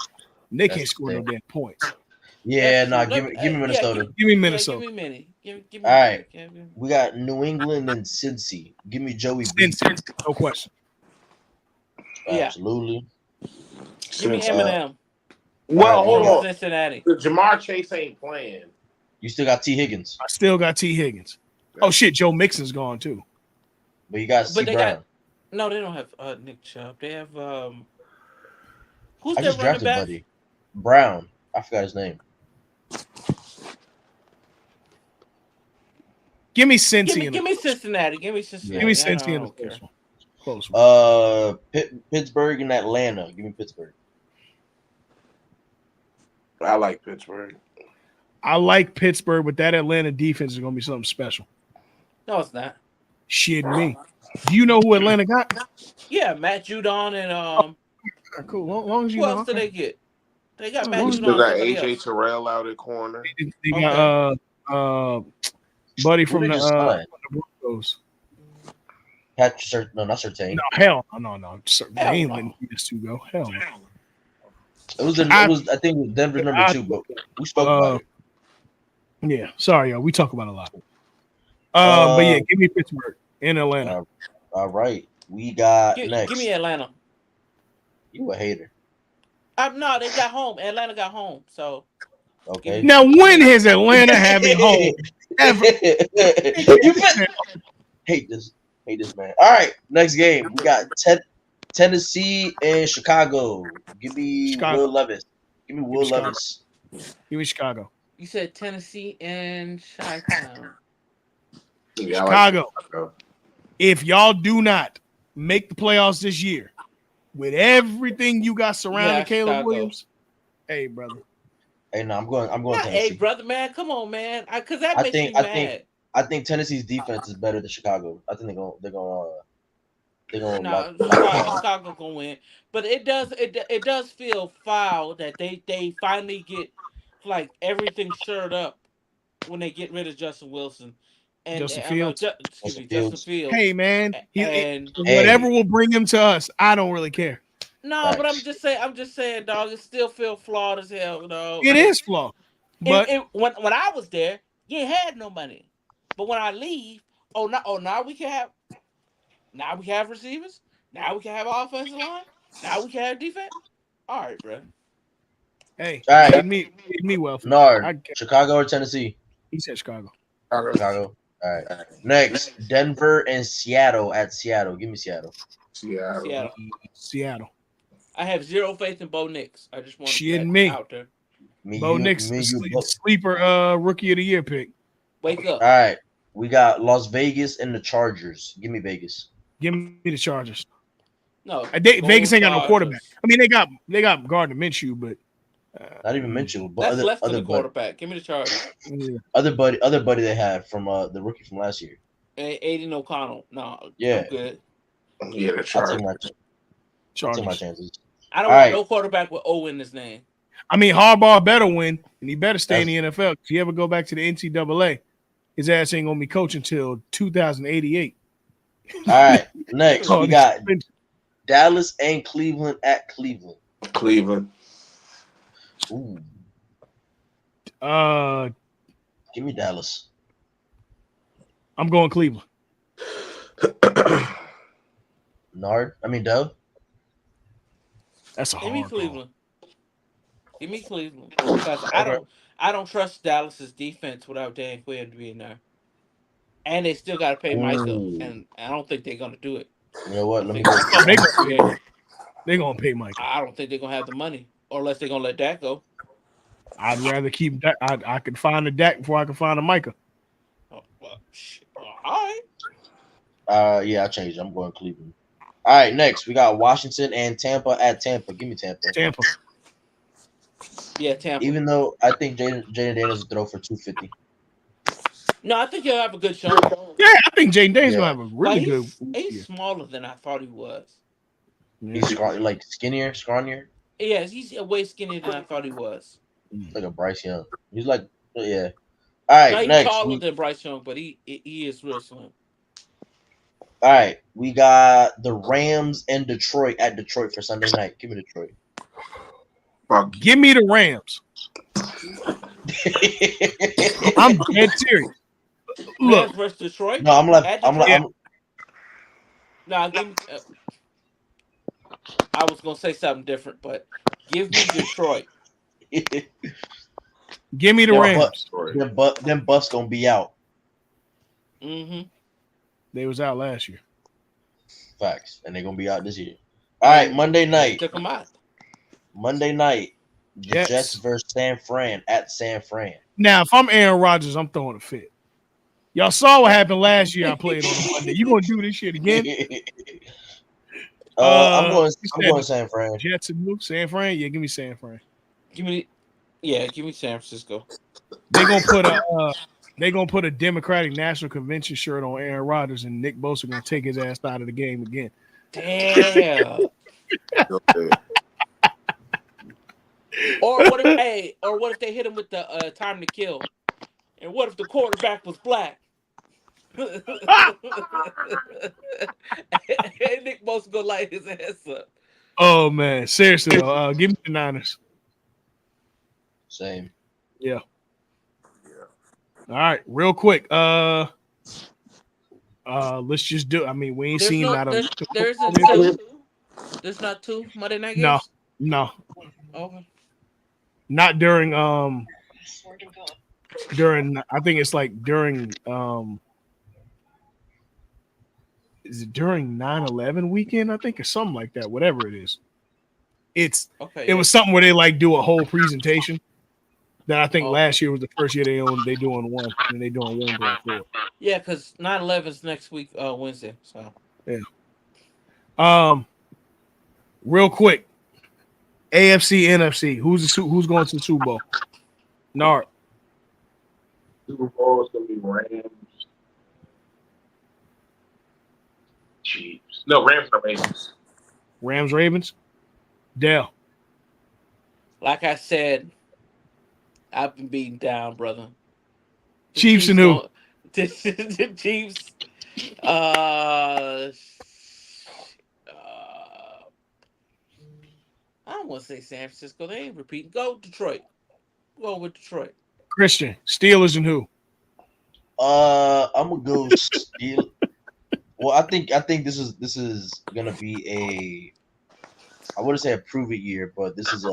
And they can't score no damn points. Yeah, give me Minnesota. Give me Minnesota. Give me Minnie. Give me all right. We got New England and Cincy. Give me Joey B. No question. Absolutely. Give me Eminem. Well, hold on. Cincinnati. The Jamar Chase ain't playing. You still got T. Higgins. I still got T. Higgins. Oh shit, Joe Mixon's gone too. But you got C. Brown. No, they don't have Nick Chubb. They have who's I their just running drafted back? Buddy. Brown. I forgot his name. Give me Cincy. Give me Cincinnati. Give me Cincinnati. Give me Cincy in the close one. Pittsburgh and Atlanta. Give me Pittsburgh. I like Pittsburgh. I like Pittsburgh, but that Atlanta defense is going to be something special. No, it's not. Shit me. Do you know who Atlanta got? Yeah, Matt Judon and cool. Long as you who know. else did they get? They got Matt Judon. Still got AJ Terrell out at corner. They got buddy from the Broncos. Patrick, no, not Surtain. No, hell no. They ain't letting these two go. Hell no. It was I think it was Denver number 2, but we spoke about it. Yeah, sorry, y'all. We talk about it a lot. But yeah, give me Pittsburgh in Atlanta. All right, we got next. Give me Atlanta. You a hater? No, they got home. Atlanta got home, so. Okay. Now, when has Atlanta having home ever? Hate this man. All right, next game we got Tennessee and Chicago. Give me Will Levis. Give me Will Levis. Give me Chicago. You said Tennessee and Chi-Town. Chicago. If y'all do not make the playoffs this year, with everything you got surrounding Caleb Chicago. Williams, hey brother. Hey, no, I'm going Tennessee. Hey brother, man, come on, man. Because that makes me mad. I think Tennessee's defense is better than Chicago. I think they're gonna. Chicago gonna win, but it does feel foul that they finally get like everything shored up when they get rid of Justin Wilson and Justin Fields. Justin Fields. Hey man, whatever will bring him to us, I don't really care. No, but I'm just saying, dog. It still feel flawed as hell, dog. It is flawed. But when I was there, you had no money. But when I leave, now we can have. Now we have receivers. Now we can have offensive line. Now we can have defense. All right, bro. Hey, all right. Me well. Nard, Chicago or Tennessee? He said Chicago. Chicago. All right. Next, Denver and Seattle at Seattle. Give me Seattle. Seattle. I have zero faith in Bo Nix. I just want Shit, that me. out there. Bo Nix, sleeper rookie of the year pick. Wake up. All right. We got Las Vegas and the Chargers. Give me Vegas. Give me the Chargers. No, Vegas ain't got no quarterback. I mean, they got Gardner Minshew, but not even Minshew. But that's less than the quarterback. Give me the Chargers. Yeah. Other buddy they had from the rookie from last year. Aiden O'Connell. No, yeah, I'm good. Yeah, the Chargers. I'll take my chances. I don't want no quarterback with O in his name. I mean, Harbaugh better win, and he better stay in the NFL. If you ever go back to the NCAA, his ass ain't gonna be coaching until 2088. All right, next we got Dallas and Cleveland at Cleveland. Cleveland. Ooh. Give me Dallas. I'm going Cleveland. Dub. That's a hard Give me Cleveland. Give me Cleveland because I don't trust Dallas's defense without Dan Quinn being there, and they still got to pay Micah, and I don't think they're gonna do it. You know what? They're gonna pay Micah. I don't think they're gonna have the money, or unless they're gonna let Dak go. I'd rather keep Dak. I could find a Dak before I can find a Micah. Oh, well, all right. Yeah, I changed. I'm going Cleveland. All right, next we got Washington and Tampa at Tampa. Give me Tampa. Tampa. Yeah, Tampa. Even though I think Jaden Daniels will throw for 250. No, I think he'll have a good show. Yeah, I think Jaden Daniels gonna have a really good. He's smaller than I thought he was. He's scrawnier. Yeah, he's way skinnier than I thought he was. Like a Bryce Young. He's like, yeah. All right, he's next. taller than Bryce Young, but he is real slim. All right, we got the Rams and Detroit at Detroit for Sunday night. Give me Detroit. Give me the Rams. I'm dead serious. Look, Rams versus Detroit. No, I'm like. No, give me. I was gonna say something different, but give me Detroit. Give me the Rams. Them Bucks gonna be out. Mm-hmm. They was out last year. Facts, and they're gonna be out this year. All right, Monday night. Took them out. Monday night. The Jets versus San Fran at San Fran. Now, if I'm Aaron Rodgers, I'm throwing a fit. Y'all saw what happened last year. I played on a Monday. You gonna do this shit again? I'm going San Fran. Jets and San Fran. Yeah, give me San Fran. Give me San Francisco. They gonna put a Democratic National Convention shirt on Aaron Rodgers, and Nick Bosa gonna take his ass out of the game again. Damn. Or what if they hit him with the time to kill? And what if the quarterback was black? And Nick Bosa gonna light his ass up. Oh man, seriously though, give me the Niners. Same. Yeah. All right, real quick. Let's just do. I mean, we ain't seen that. There's not two Monday night games. No. Okay. Not during I think it's like during is it during 9/11 weekend? I think or something like that. Whatever it is, it was something where they like do a whole presentation. That I think last year was the first year they doing one, and they doing one going forward. Yeah, because 9/11 is next week Wednesday. So yeah. Real quick, AFC, NFC. Who's going to the Super Bowl? Nard. Super Bowl is gonna be Rams. Chiefs. No, Rams or Ravens. Rams, Ravens. Dale. Like I said, I've been beaten down, brother. Chiefs and who? The Chiefs. I don't want to say San Francisco. They ain't repeating. Go Detroit. Go with Detroit. Christian. Steelers and who? I'm gonna go Steelers. Well, I think this is gonna be I wouldn't say a prove it year, but this is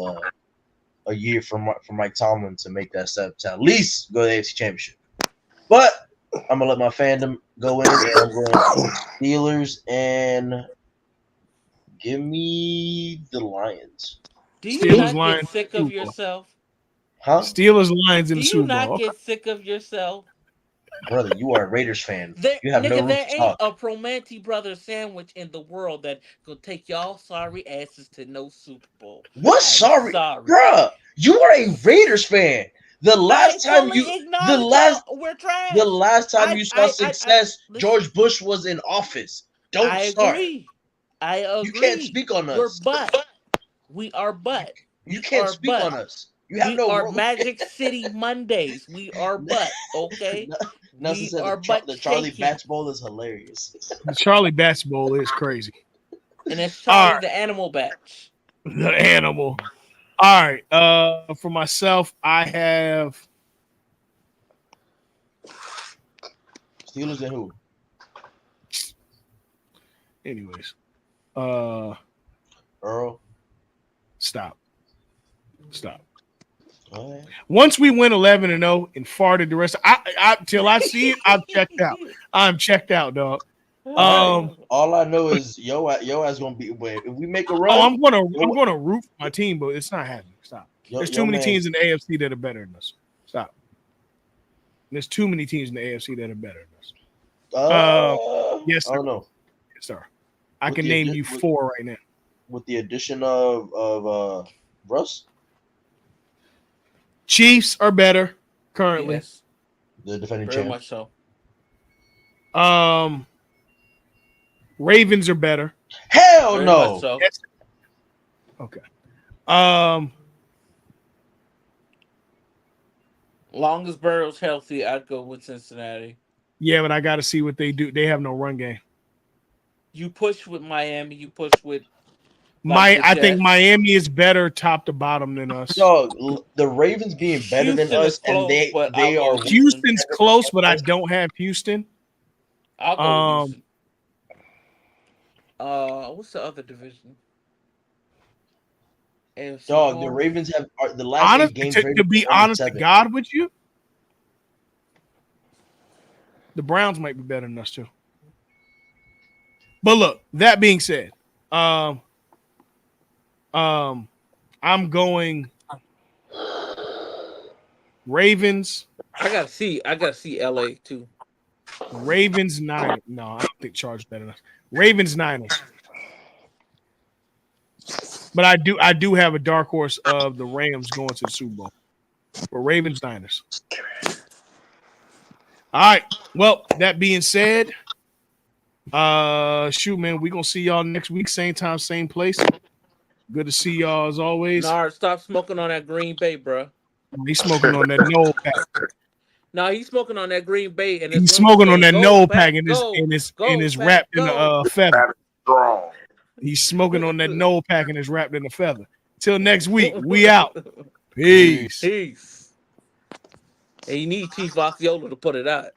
a year for Mike Tomlin to make that step to at least go to the AFC Championship. But I'm gonna let my fandom go in, and I'm going Steelers and give me the Lions. Do you Steelers not get Lions sick in the of Super Bowl. yourself? Huh? Steelers Lions in Do the you Super not Bowl. get sick of yourself? Brother, you are a Raiders fan. There, You have no nigga, room there to ain't talk. a Promanti Brothers sandwich in the world that gonna take y'all sorry asses to no Super Bowl. What I'm sorry, sorry. bruh? You are a Raiders fan. The I last time fully you, the acknowledge last, y'all. We're trash. the last time you saw I success, listen. George Bush was in office. Don't I start. agree. I You can't agree. speak on We're us. but. We are You, but. you We can't are speak but. on us. You have We no are room. Magic City Mondays. We are but. Okay. Nelson We said are but the Charlie shaking. Batch Bowl is hilarious. The Charlie Batch Bowl is crazy. And that's All Charlie right, the Animal Batch. the animal. All right. For myself, I have Steelers and who? anyways. Earl. Stop. Right. Once we went 11-0 and farted the rest, I till I see it, I'm checked out. I'm checked out, dog. All I know is yo ass gonna be. Wait, if we make a run, I'm gonna root for my team, but it's not happening. Stop. There's too many teams in the AFC that are better than us. Stop. There's too many teams in the AFC that are better than us. Yes, sir. I don't know. Yes, sir. I can name you 4 right now. With the addition of Russ, Chiefs are better currently. Yes. the defending Very champ. much so. Ravens are better. Hell Very no. much so. Yes. Okay. Long as Burrow's healthy, I'd go with Cincinnati. Yeah, but I got to see what they do. They have no run game. You push with Miami. You push with I think Miami is better top to bottom than us. Dog, the Ravens being better Houston than us, close, and but they are Houston's close, but I don't have Houston. I'll go with Houston. What's the other division? AFC dog. North? The Ravens have the last 8 games. To be honest to God with you, the Browns might be better than us too. But look, that being said, I'm going Ravens. I gotta see LA too. Ravens 9. No, I don't think Chargers better than us. Ravens 9ers. But I do have a dark horse of the Rams going to the Super Bowl. But Ravens 9ers. All right. Well, that being said, shoot, man, we're gonna see y'all next week, same time, same place. Good to see y'all as always. Nard, stop smoking on that Green Bay, bro. He's smoking on that Noel pack. No, he's smoking on that Green Bay, and he's smoking on that Noel pack and is wrapped in a feather. He's smoking on that Noel pack and is wrapped in a feather. Till next week, we out. Peace. And you need Chief Osceola to put it out.